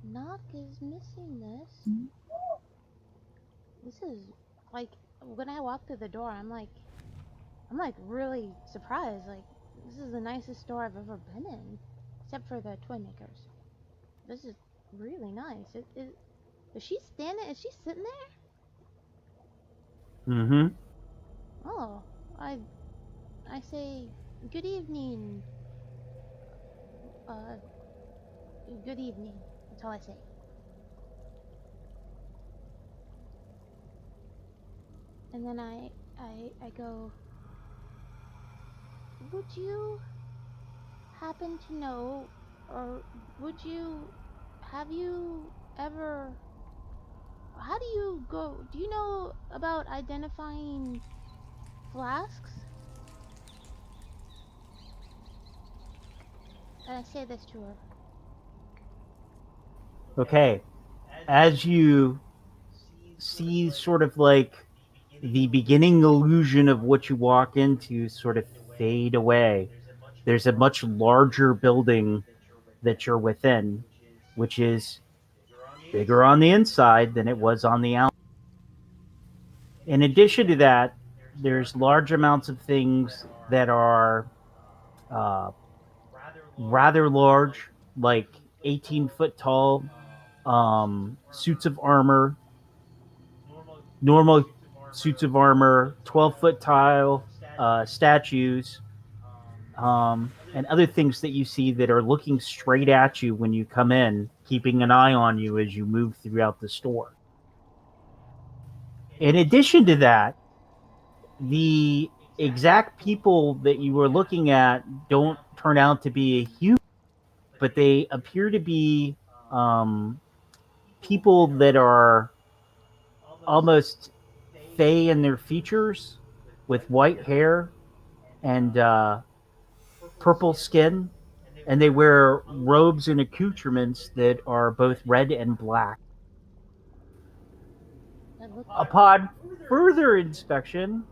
Knock is missing this. This is like when I walk through the door, I'm like really surprised. Like, this is the nicest store I've ever been in, except for the toy makers. This is really nice. Is she standing? Is she sitting there? Mm-hmm. Oh, I say good evening. Uh, good evening. That's all I say. And then I go, would you happen to know, or have you ever, how do you go, do you know about identifying flasks? And I say this to her. Okay. As you see sort of like the beginning illusion of what you walk into sort of fade away, there's a much larger building that you're within, which is bigger on the inside than it was on the outside. In addition to that, there's large amounts of things that are uh, rather large, like 18-foot tall suits of armor, normal suits of armor, 12-foot tile statues, and other things that you see that are looking straight at you when you come in, keeping an eye on you as you move throughout the store. In addition to that, the exact people that you were looking at don't turn out to be a human, but they appear to be people that are almost fey in their features, with white hair and purple skin, and they wear robes and accoutrements that are both red and black. Upon further inspection,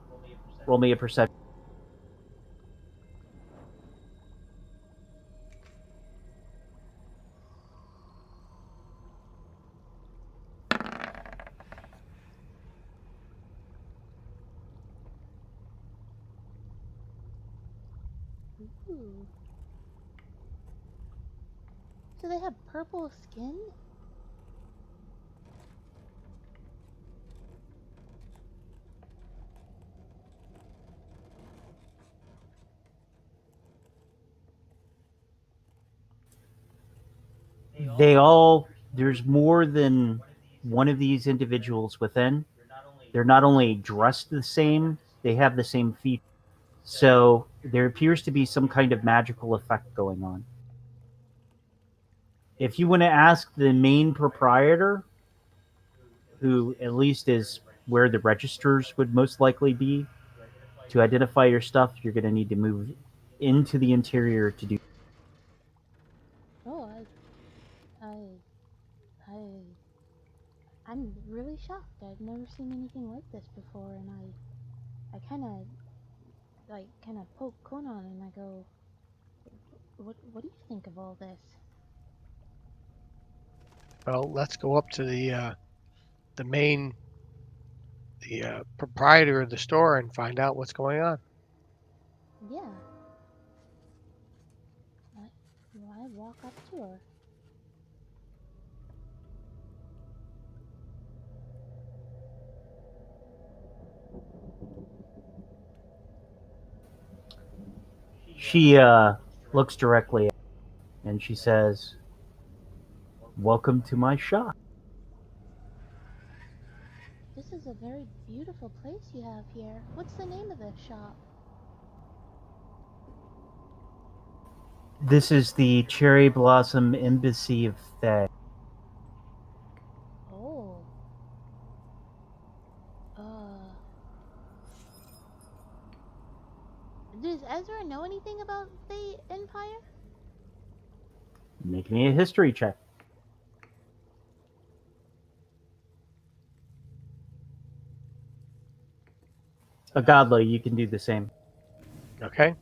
roll me a perception. Ooh. So they have purple skin? There's more than one of these individuals within. They're not only dressed the same, they have the same features. So there appears to be some kind of magical effect going on. If you want to ask the main proprietor, who at least is where the registers would most likely be, to identify your stuff, you're going to need to move into the interior to do. Oh, I, I'm really shocked. I've never seen anything like this before, and I kind of poke Conan and I go, what do you think of all this? Well, let's go up to the main proprietor of the store and find out what's going on. Yeah. I walk up to her. She looks directly at me and she says, "Welcome to my shop." This is a very beautiful place you have here. What's the name of this shop? This is the Cherry Blossom Embassy of Thay. Oh. Uh. Does Ezra know anything about the Empire? Make me a history check. A godly, you can do the same. Okay.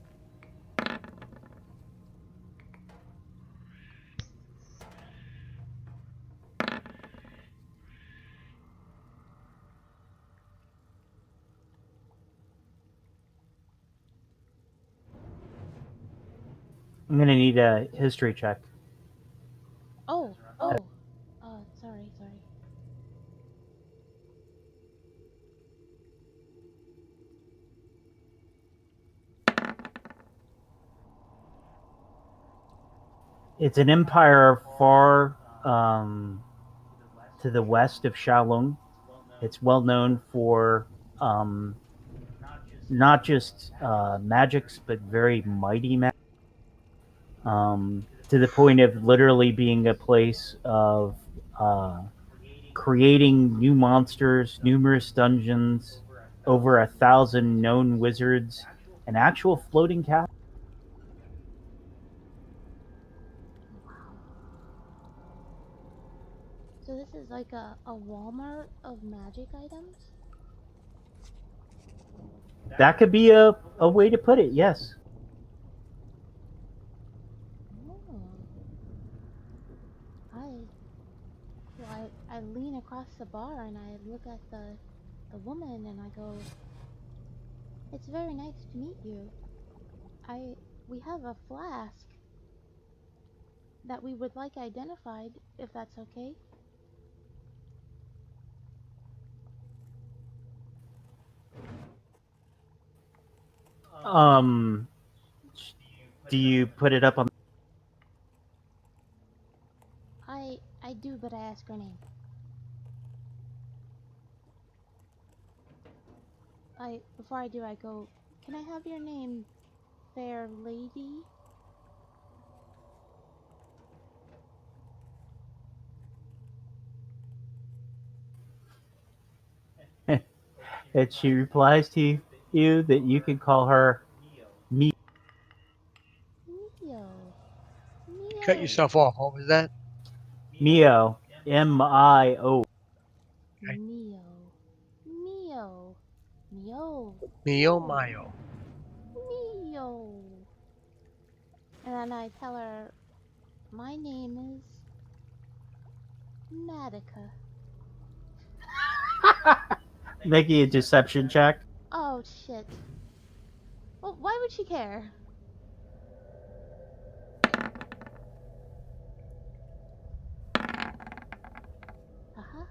I'm going to need a history check. Oh. Sorry. It's an empire far to the west of Shaolong. It's well known for not just magics, but very mighty magic. To the point of literally being a place of creating new monsters, numerous dungeons, over 1,000 known wizards, an actual floating castle. Wow. So this is like a Walmart of magic items? That could be a way to put it, yes. Oh. I I lean across the bar and I look at the woman and I go, "It's very nice to meet you. We have a flask that we would like identified, if that's okay." Um, do you put it up on? I do, but I ask her name. before I do, I go, can I have your name, fair lady? And she replies to you that you can call her Mio. Cut Mio. yourself off. What was that? Mio, Mio. Okay. Mio. Mio. Mio. Mio Mayo. Mio. And then I tell her, my name is Matica. Making a deception check. Oh, shit. Well, why would she care? Aha.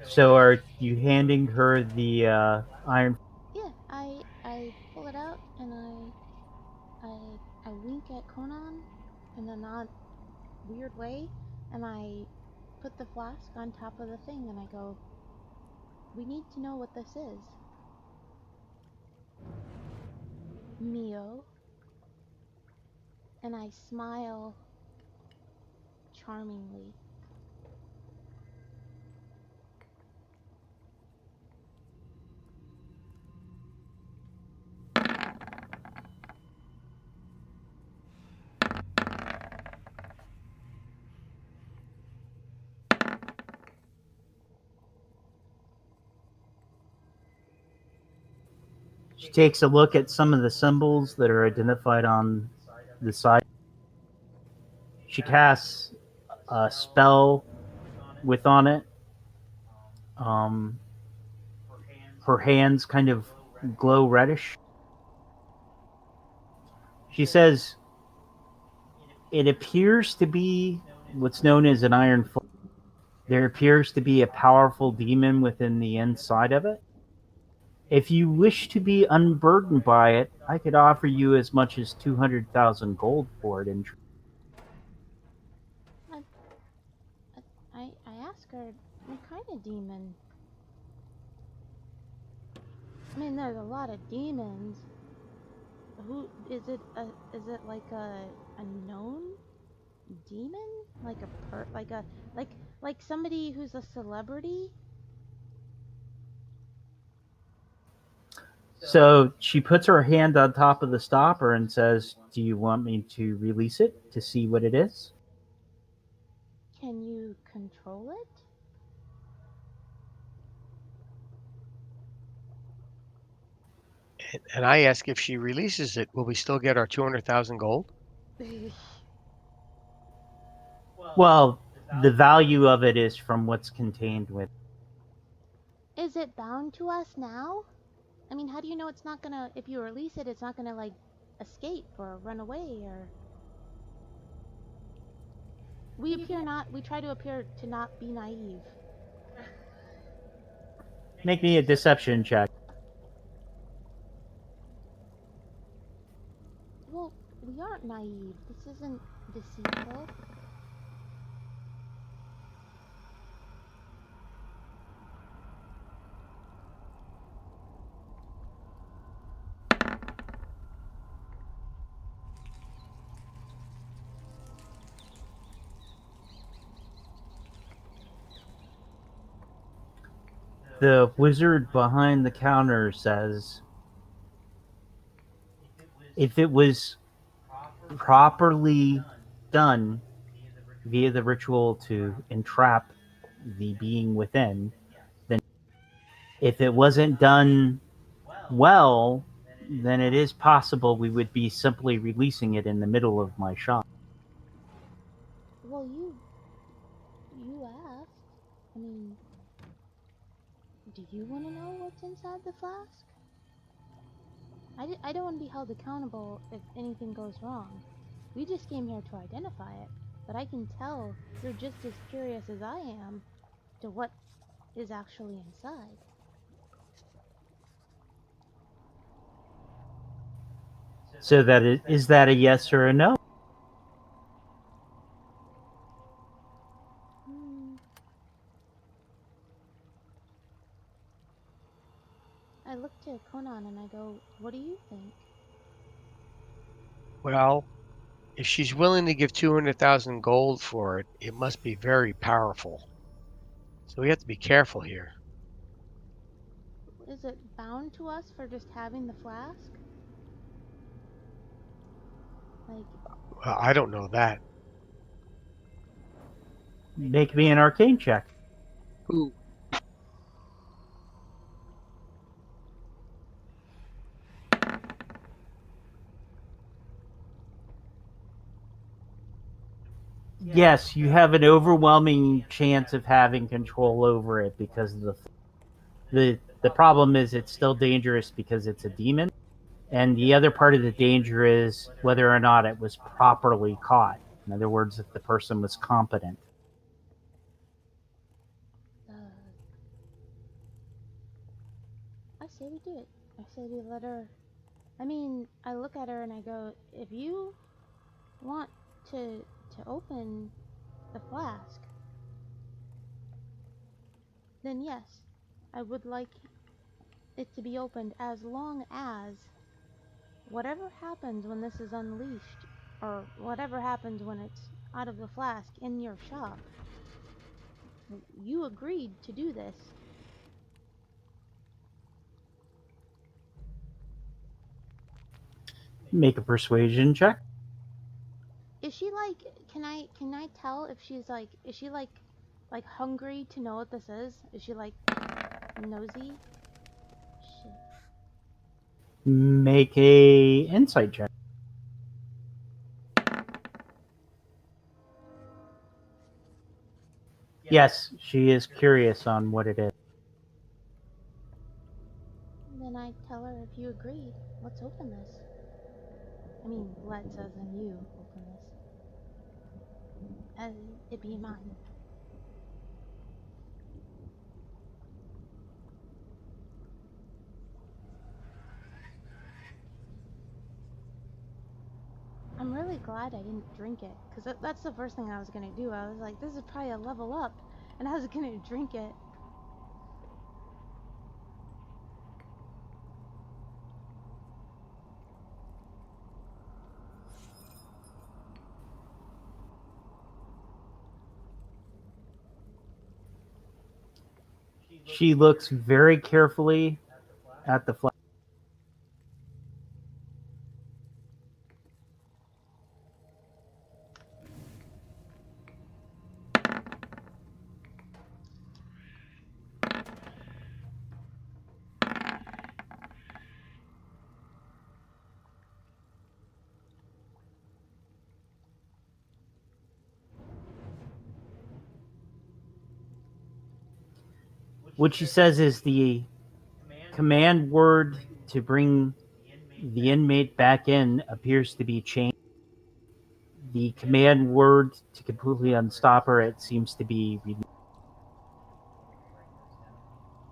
So are you handing her the iron? Yeah, I pull it out and I wink at Conan in a not weird way, and I put the flask on top of the thing and I go, we need to know what this is. Mio. And I smile charmingly. She takes a look at some of the symbols that are identified on the side. She casts a spell with on it. Um, her hands kind of glow reddish. She says, it appears to be what's known as an Iron Flask. There appears to be a powerful demon within the inside of it. If you wish to be unburdened by it, I could offer you as much as 200,000 gold for it. I ask her, what kind of demon? I mean, there's a lot of demons. Who is it? Is it like a known demon? Like like somebody who's a celebrity? So she puts her hand on top of the stopper and says, do you want me to release it to see what it is? Can you control And I ask if she releases it, will we still get our 200,000 gold? it? Well, the value of it is from what's contained with. Is it bound to us now? I mean, how do you know it's not gonna, if you release it, it's not gonna, like, escape or run away or. We try to appear to not be naive. Make me a deception check. Well, we aren't naive. This isn't deceitful. The wizard behind the counter says, if it was properly done via the ritual to entrap the being within, then if it wasn't done well, then it is possible we would be simply releasing it in the middle of my shop. Well, you asked. I mean, do you want to know what's inside the flask? I don't want to be held accountable if anything goes wrong. We just came here to identify it, but I can tell you're just as curious as I am to what is actually inside. So is that a yes or a no? I look to Conan and I go, what do you think? Well, if she's willing to give 200,000 gold for it, it must be very powerful. So we have to be careful here. Is it bound to us for just having the flask? Like, Well, I don't know that. Make me an arcane check. Ooh. Yes, you have an overwhelming chance of having control over it because of the problem is it's still dangerous because it's a demon, and the other part of the danger is whether or not it was properly caught. In other words, if the person was competent. I say we do it. I say we let her. I mean, I look at her and I go, if you want to open the flask, then yes, I would like it to be opened as long as whatever happens when this is unleashed, or whatever happens when it's out of the flask in your shop, you agreed to do this. Make a persuasion check. Is she like, can I tell if she's like, is she like hungry to know what this is? Is she like nosy? Shit. Make a insight check. Yes, she is curious on what it is. Then I tell her, if you agreed, let's open this. I mean, let's as in you open this. As it be mine. I'm really glad I didn't drink it, because that's the first thing I was going to do. I was like, this is probably a level up, and I was going to drink it. She looks very carefully at the flag. What she says is the command word to bring the inmate back in appears to be changed. The command word to completely unstop her, it seems to be release.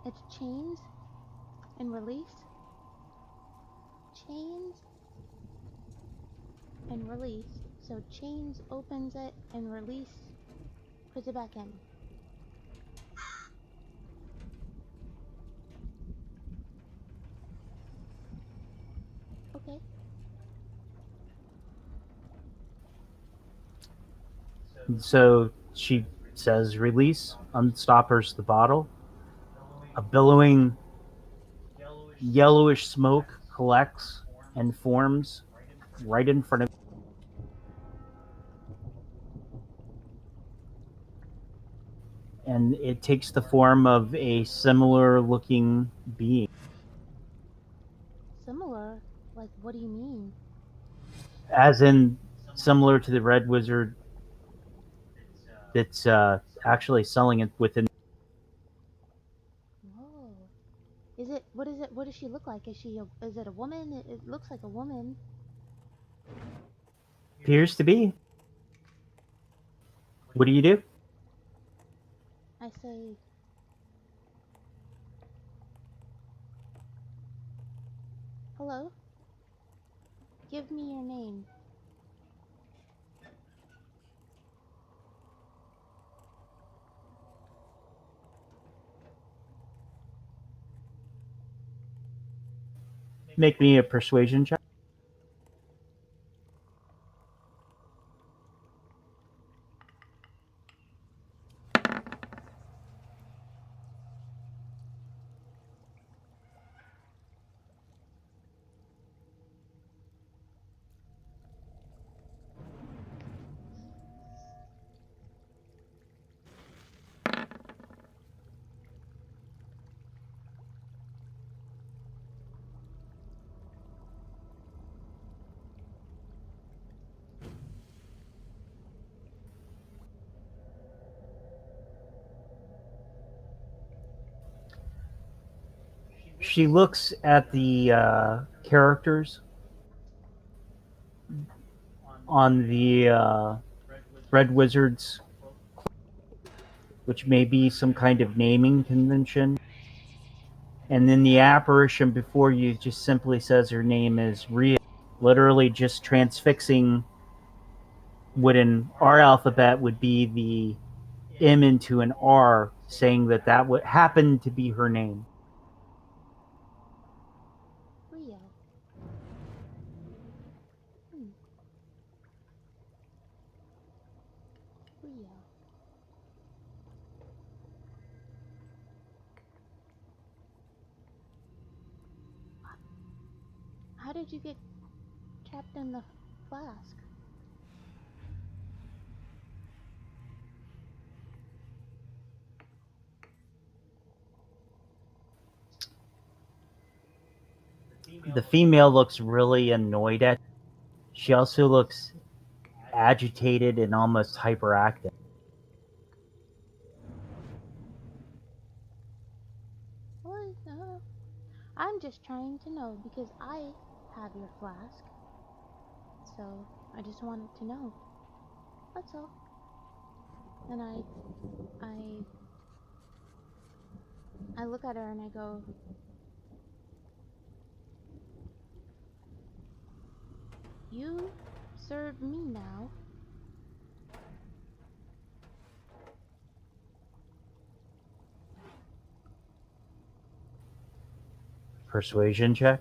It's chains and release. Chains and release. So chains opens it and release puts it back in. Okay. So she says release, unstoppers the bottle. A billowing yellowish smoke collects and forms right in front of, and it takes the form of a similar looking being. Similar? Like, what do you mean? As in similar to the red wizard that's actually selling it within. Whoa. What does she look like? Is it a woman? It looks like a woman. Appears to be. What do you do? I say, hello? Give me your name. Make me a persuasion check. She looks at the characters on the Red Wizards, which may be some kind of naming convention. And then the apparition before you just simply says her name is Ria, literally just transfixing what in our alphabet would be the M into an R, saying that that would happen to be her name. Rio. Rio. How did you get trapped in the flask? The female looks really annoyed at. She also looks agitated and almost hyperactive. What? I'm just trying to know because I have your flask. So I just wanted to know. That's all. And I look at her and I go, you serve me now. Persuasion check.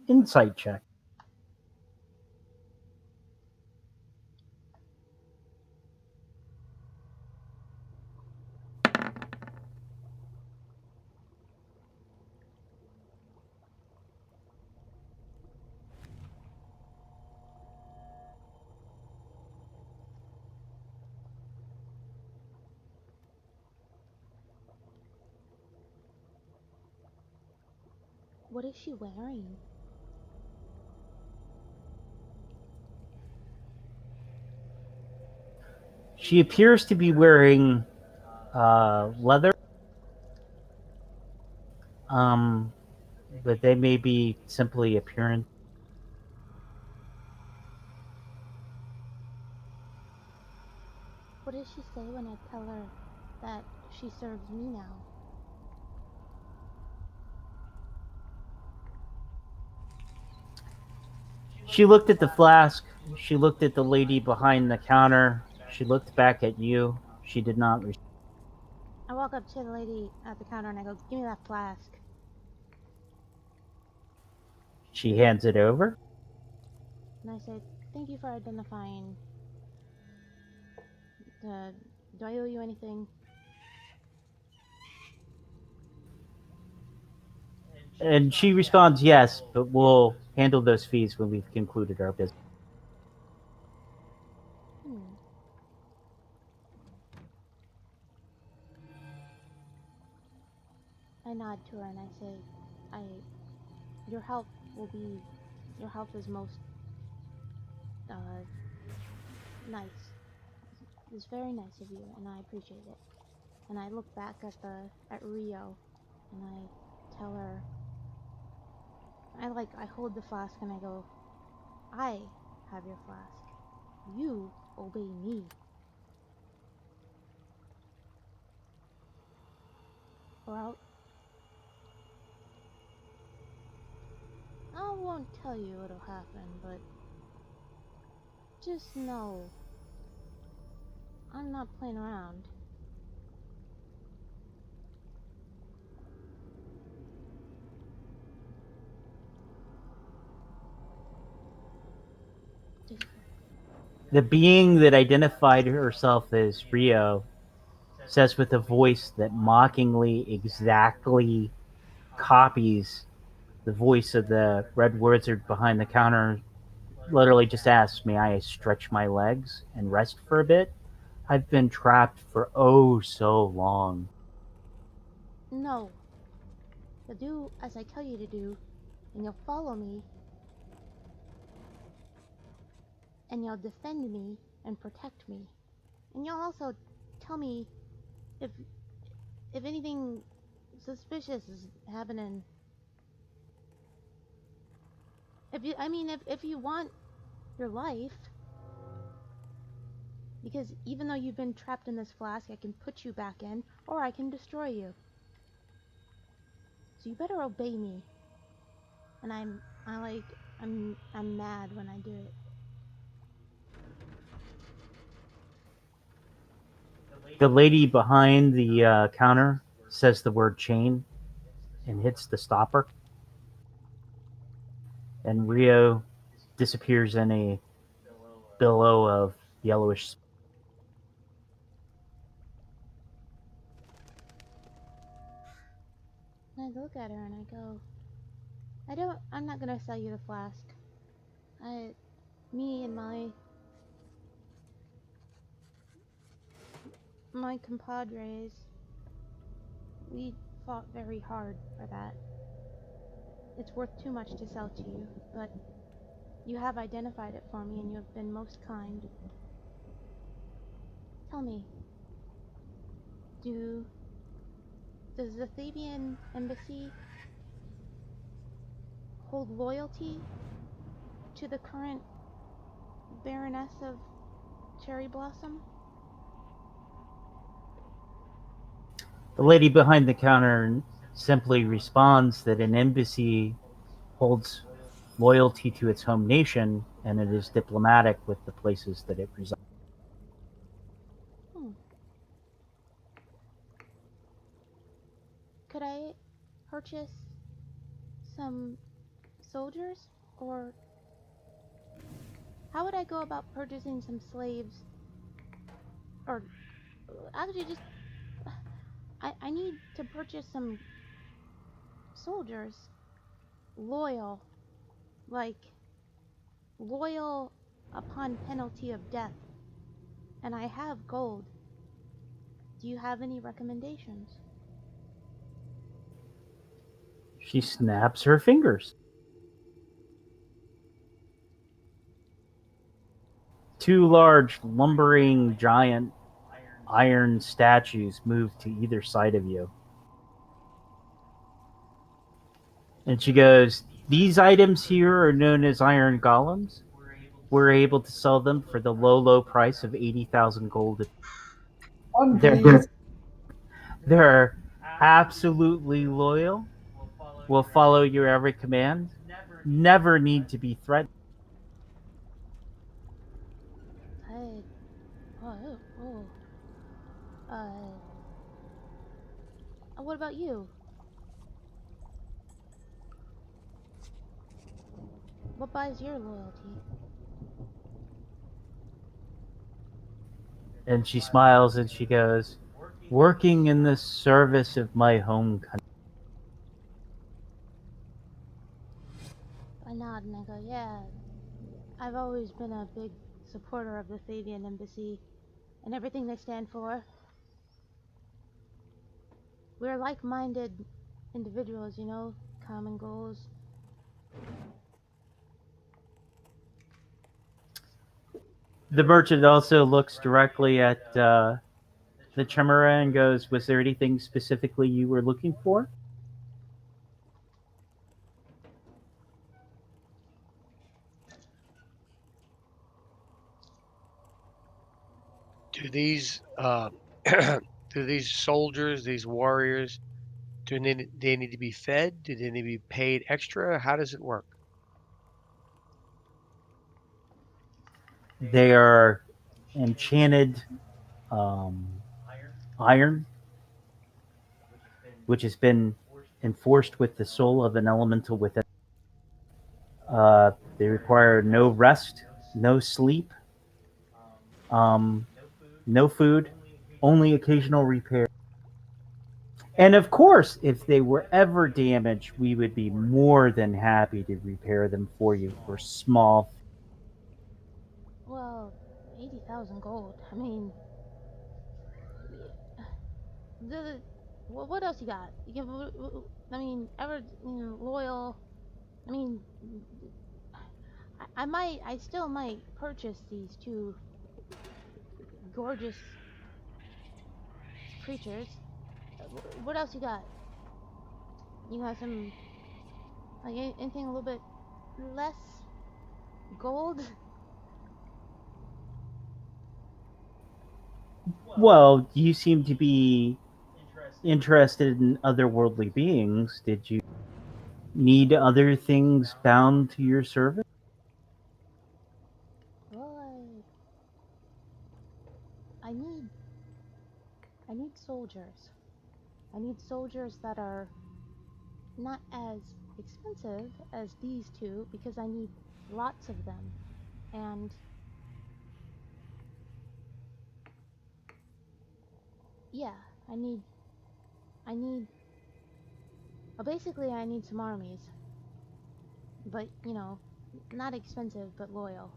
Insight check. What is she wearing? She appears to be wearing leather, but they may be simply appearance. What does she say when I tell her that she serves me now? She looked at the flask. She looked at the lady behind the counter. She looked back at you. She did not respond. I walk up to the lady at the counter and I go, give me that flask. She hands it over. And I say, thank you for identifying. Do I owe you anything? And she responds, yes, but we'll handle those fees when we've concluded our business. I nod to her and I say, your help is most, nice. It's very nice of you and I appreciate it. And I look back at Rio and I tell her, I hold the flask and I go, I have your flask. You obey me. Or I won't tell you what'll happen, but just know I'm not playing around. Just The being that identified herself as Rio says with a voice that mockingly exactly copies the voice of the red wizard behind the counter, literally just asks, "May I stretch my legs and rest for a bit? I've been trapped for oh so long." no. You'll do as I tell you to do, and you'll follow me, and you'll defend me and protect me. And you'll also tell me if if anything suspicious is happening. If you want your life, because even though you've been trapped in this flask, I can put you back in, or I can destroy you. So you better obey me. And I'm mad when I do it. The lady behind the counter says the word chain and hits the stopper, and Rio disappears in a billow of yellowish. And I look at her and I go, I'm not gonna sell you the flask. Me and my compadres, we fought very hard for that. It's worth too much to sell to you, but you have identified it for me and you have been most kind. Tell me, do does the Thayvian Embassy hold loyalty to the current Baroness of Cherry Blossom? The lady behind the counter simply responds that an embassy holds loyalty to its home nation and it is diplomatic with the places that it resides. Hmm. Could I purchase some soldiers? Or how would I go about purchasing some slaves? Or actually, just I need to purchase some soldiers. Loyal. Like, loyal upon penalty of death. And I have gold. Do you have any recommendations? She snaps her fingers. Two large, lumbering, giant iron statues move to either side of you. And she goes, "These items here are known as iron golems. We're able to sell them for the low, low price of 80,000 gold. One, They're, please. they're absolutely loyal, will follow your every command, never need to be threatened." I. Oh, oh. What about you? What buys your loyalty? And she smiles and she goes, "Working in the service of my home country." I nod and I go, yeah, I've always been a big supporter of the Thayvian Embassy and everything they stand for. We're like-minded individuals, you know, common goals. The merchant also looks directly at the chimera and goes, "Was there anything specifically you were looking for?" Do these do these soldiers, these warriors, they need to be fed? Do they need to be paid extra? How does it work? They are enchanted iron, which has been enforced with the soul of an elemental within. They require no rest, no sleep, um, no food, only occasional repair. And of course, if they were ever damaged, we would be more than happy to repair them for you for small. Well, 80,000 gold. I mean, the what else you got? You give, I mean, loyal. I mean, I still might purchase these two gorgeous creatures. What else you got? You got some, like, anything a little bit less gold? Well, you seem to be interested in otherworldly beings. Did you need other things bound to your service? Well, I need I need soldiers. I need soldiers that are not as expensive as these two because I need lots of them. And yeah, I need I need well, basically I need some armies. But, not expensive but loyal.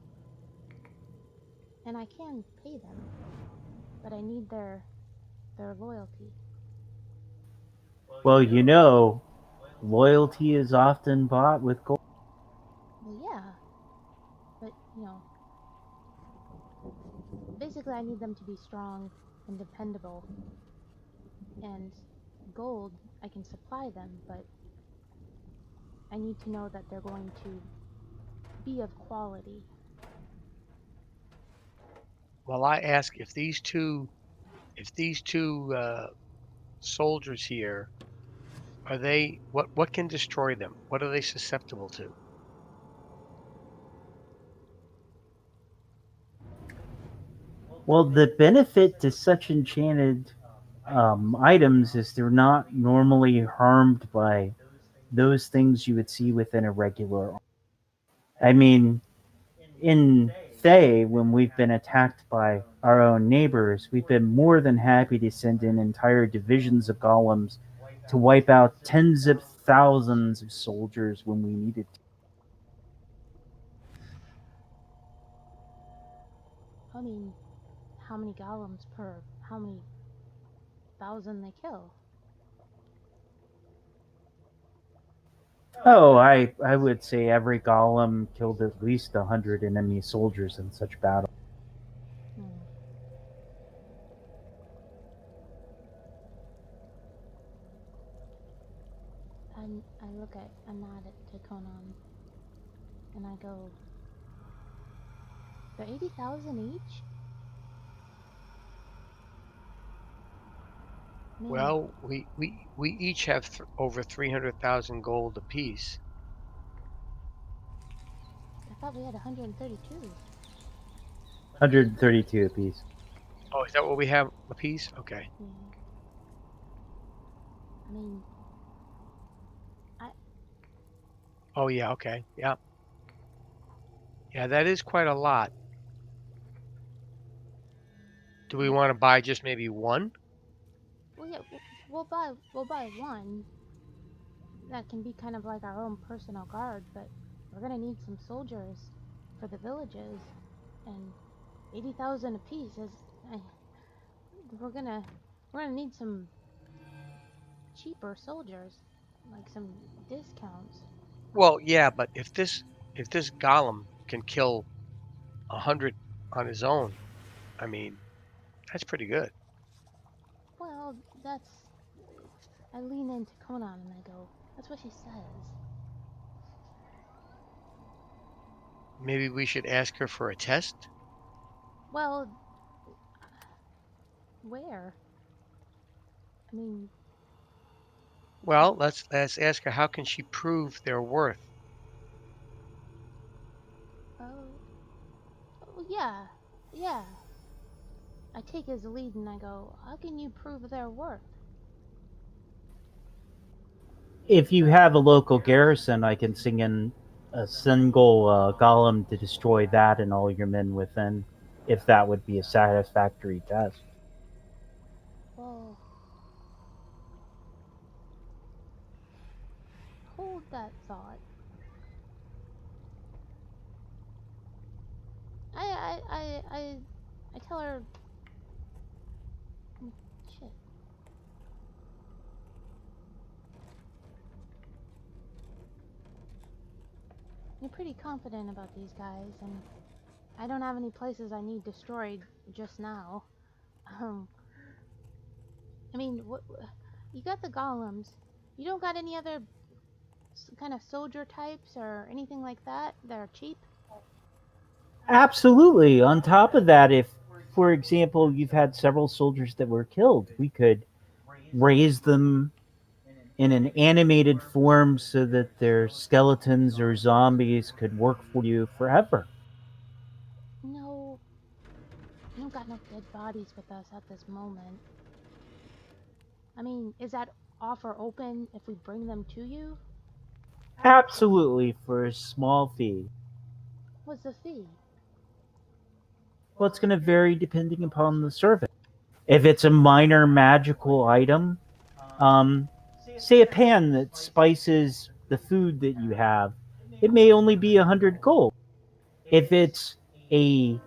And I can pay them, but I need their loyalty. Well, loyalty is often bought with gold. Well, yeah, but, basically I need them to be strong and dependable. And gold, I can supply them, but I need to know that they're going to be of quality. Well, I ask if these two soldiers here are they what can destroy them? What are they susceptible to? Well, the benefit to such enchanted items is they're not normally harmed by those things you would see within a regular. I mean, in Thay, when we've been attacked by our own neighbors, we've been more than happy to send in entire divisions of golems to wipe out tens of thousands of soldiers when we needed to. I mean, how many golems per how many thousand they kill? Oh, I would say every golem killed at least 100 enemy soldiers in such battle. Hmm. I look at I nod to Conan and I go, they're 80,000 each? I mean, Well, we each have over 300,000 gold apiece. I thought we had 132. 132 apiece. Oh, is that what we have apiece? Okay. Yeah. I mean, I Oh yeah, okay. Yeah. Yeah, that is quite a lot. Do we yeah. want to buy just maybe one? Well, yeah, we'll buy one that can be kind of like our own personal guard, but we're gonna need some soldiers for the villages, and 80,000 apiece is. I, we're gonna we're gonna need some cheaper soldiers, like some discounts. Well, yeah, but if this golem can kill 100 on his own, I mean, that's pretty good. Well, that's. I lean into Conan and I go, that's what she says. Maybe we should ask her for a test. Well, Where? I mean, Well, let's ask her, how can she prove their worth? oh, oh yeah, yeah. I take his lead and I go, how can you prove their worth? If you have a local garrison, I can sing in a single golem to destroy that and all your men within, if that would be a satisfactory test. Well, hold that thought. I tell her, shit. You're pretty confident about these guys, and I don't have any places I need destroyed just now. Um, I mean, you got the golems. You don't got any other kind of soldier types or anything like that that are cheap? Absolutely. On top of that, if, for example, you've had several soldiers that were killed, we could raise them in an animated form so that their skeletons or zombies could work for you forever. No, we don't got no dead bodies with us at this moment. I mean, is that offer open if we bring them to you? Absolutely, for a small fee. What's the fee? Well, it's going to vary depending upon the service. If it's a minor magical item, um, say a pan that spices the food that you have, it may only be 100 gold. If it's a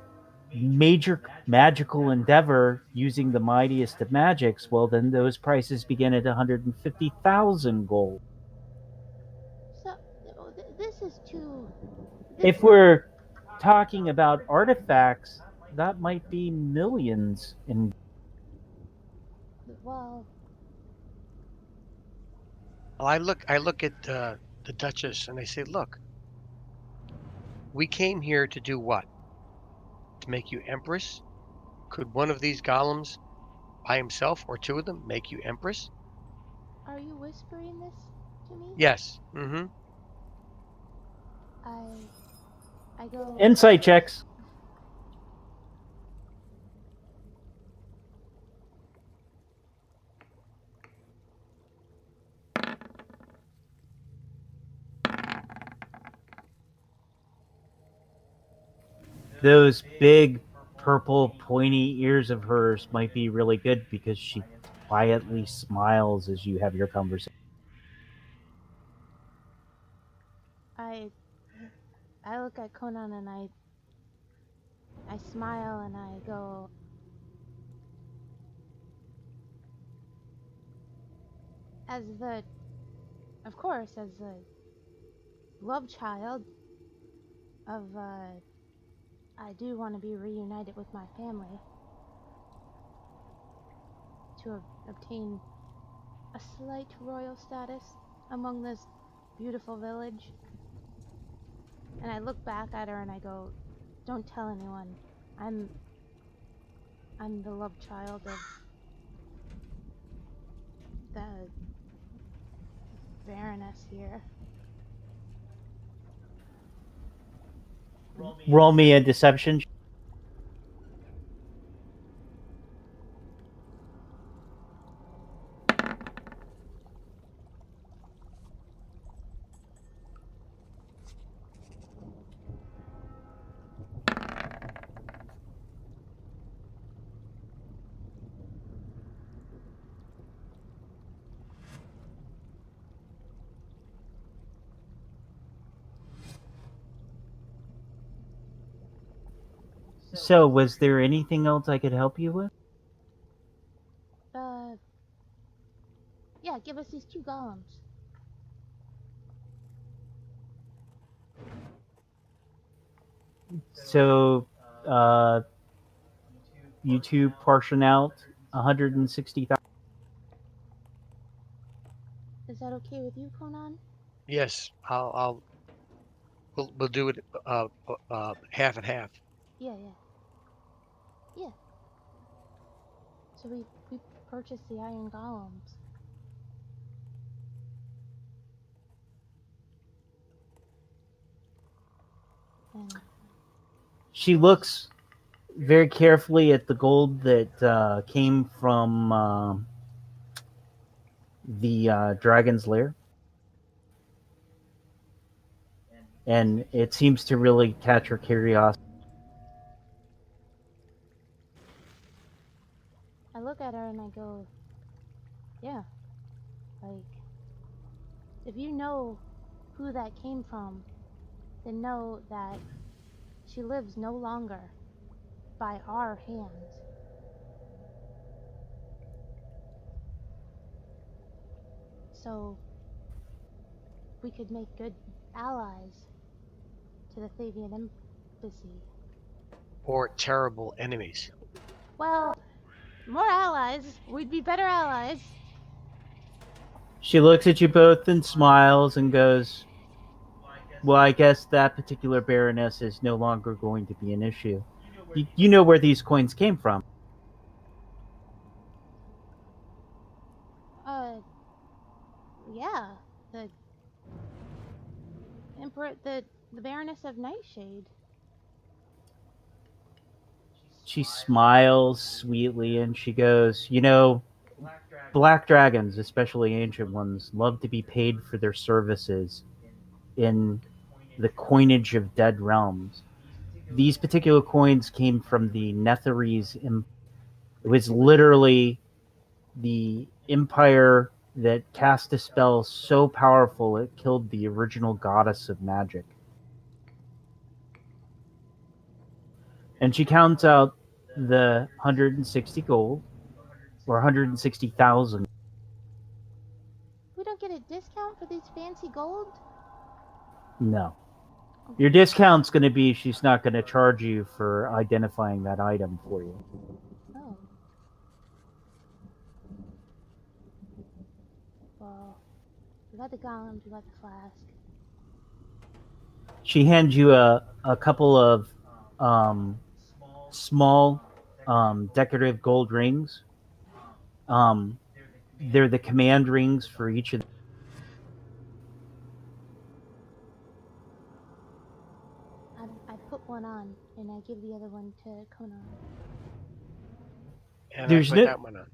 major magical endeavor using the mightiest of magics, well, then those prices begin at 150,000 gold. So, this is too. This, If we're talking about artifacts, that might be millions in. well, Well, I look at the Duchess and I say, look, we came here to do what? To make you Empress? Could one of these golems by himself or two of them make you Empress? are you whispering this to me? Yes. Mm-hmm. I, I go. Insight checks. Those big purple pointy ears of hers might be really good because she quietly smiles as you have your conversation. I, I look at Conan and I smile and I go. As the, of course, as the love child of, I do want to be reunited with my family to obtain a slight royal status among this beautiful village. And I look back at her and I go, "Don't tell anyone. I'm I'm the love child of the Baroness here." Roll me a deception. So, was there anything else I could help you with? Uh, yeah, give us these two golems. So, uh, you two portion out 160,000. Is that okay with you, Conan? Yes. We'll do it half and half. Yeah, yeah, yeah. So we purchased the iron golems. And She looks very carefully at the gold that came from the dragon's lair. And it seems to really catch her curiosity. I look at her and I go, yeah, like, if you know who that came from, then know that she lives no longer by our hands. So we could make good allies to the Thayvian Embassy. Or terrible enemies. Well, more allies. We'd be better allies. She looks at you both and smiles and goes, well, I guess that particular Baroness is no longer going to be an issue. You know where these coins came from. Yeah, the Emperor, the Baroness of Nightshade. She smiles sweetly and she goes, you know, black dragons, especially ancient ones, love to be paid for their services in the coinage of dead realms. These particular coins came from the Netherese. It was literally the empire that cast a spell so powerful it killed the original goddess of magic. And she counts out the 160 gold, or 160,000. We don't get a discount for these fancy gold? No. Your discount's going to be she's not going to charge you for identifying that item for you. Oh. Well, we got the golems, we got the flask. She hands you a couple of small decorative gold rings. They're the command rings for each of them. I put one on and I give the other one to Conan. And There's I put no. that one on.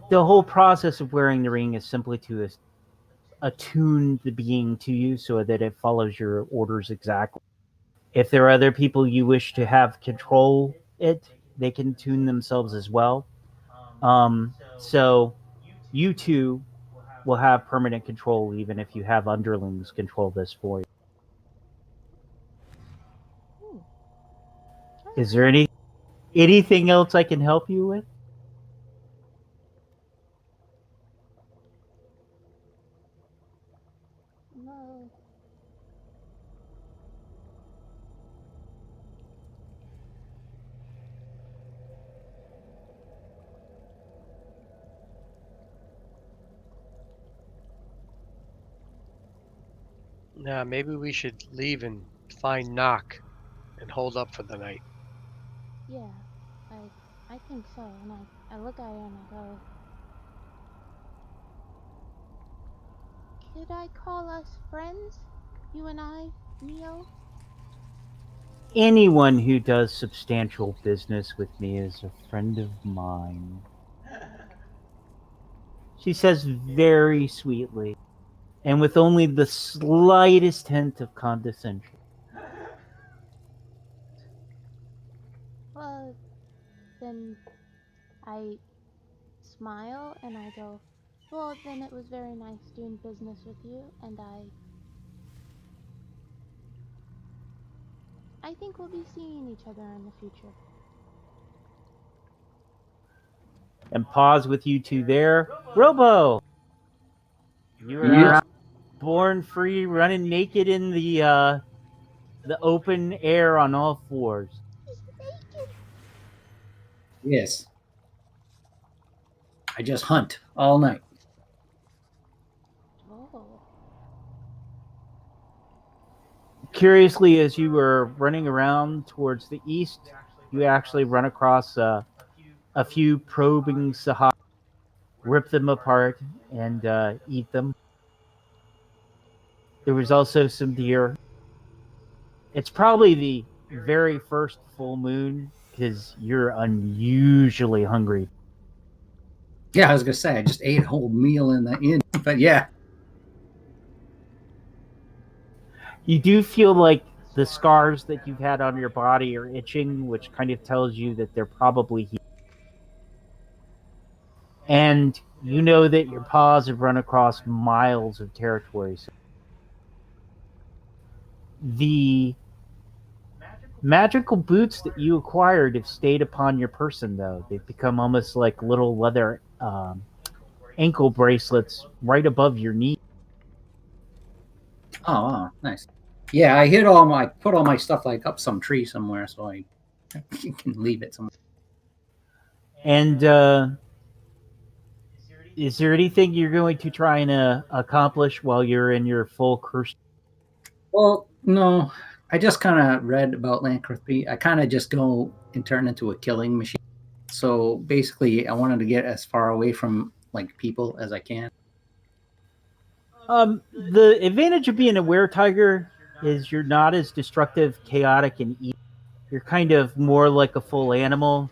The whole process of wearing the ring is simply to attune the being to you so that it follows your orders exactly. If there are other people you wish to have control it, they can tune themselves as well. So you two will have permanent control even if you have underlings control this for you. Is there anything else I can help you with? No. Now, maybe we should leave and find Noch and hold up for the night. Yeah, I think so. And I look at her and I go, could I call us friends? You and I, Neo? Anyone who does substantial business with me is a friend of mine. She says very sweetly, and with only the slightest hint of condescension. Well, then I smile and I go, well, then it was very nice doing business with you, and I think we'll be seeing each other in the future. And pause with you two there. Robo! You are born free, running naked in the open air on all fours. Yes. I just hunt all night. Oh. Curiously, as you were running around towards the east, you actually run across a a few probing Sahara, rip them apart, and eat them. There was also some deer. It's probably the very first full moon because you're unusually hungry. Yeah, I was gonna say I just ate a whole meal in the inn, but yeah. You do feel like the scars that you've had on your body are itching, which kind of tells you that they're probably healed. And you know that your paws have run across miles of territory. So the magical boots that you acquired have stayed upon your person, though. They've become almost like little leather ankle bracelets right above your knee. Oh, wow, nice. Yeah, I put all my stuff like up some tree somewhere so I can leave it somewhere. And is there anything you're going to try and accomplish while you're in your full curse? Well, no, I just kind of read about Lycanthropy. I kind of just go and turn into a killing machine. So basically, I wanted to get as far away from like people as I can. The advantage of being a were-tiger is you're not as destructive, chaotic, and evil. You're kind of more like a full animal.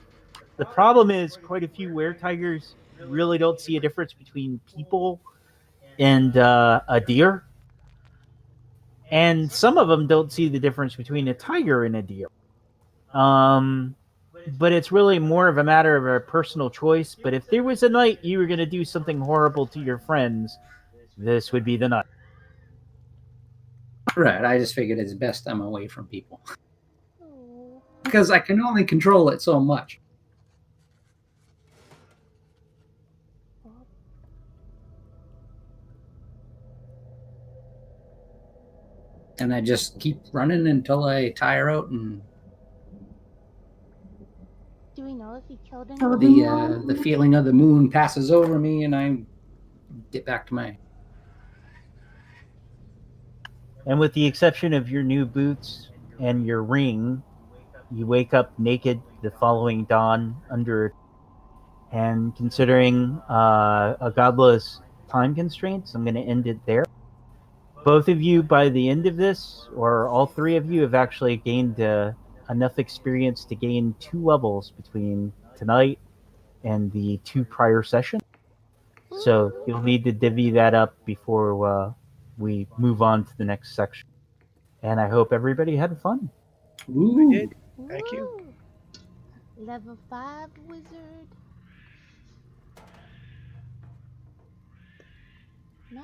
The problem is quite a few were-tigers really don't see a difference between people and a deer. And some of them don't see the difference between a tiger and a deer. But it's really more of a matter of a personal choice. But if there was a night you were going to do something horrible to your friends, this would be the night. Right. I just figured it's best I'm away from people Oh. because I can only control it so much. Well, And I just keep running until I tire out and do we know if he killed anyone? the feeling of the moon passes over me and I get back to my. And with the exception of your new boots and your ring, you wake up naked the following dawn under. And considering a godless time constraints, I'm going to end it there. Both of you, by the end of this, or all three of you, have actually gained enough experience to gain 2 levels between tonight and the 2 prior sessions. So you'll need to divvy that up before we move on to the next section. And I hope everybody had fun. Ooh. I did. Thank you. Woo! Level 5 wizard. Nice.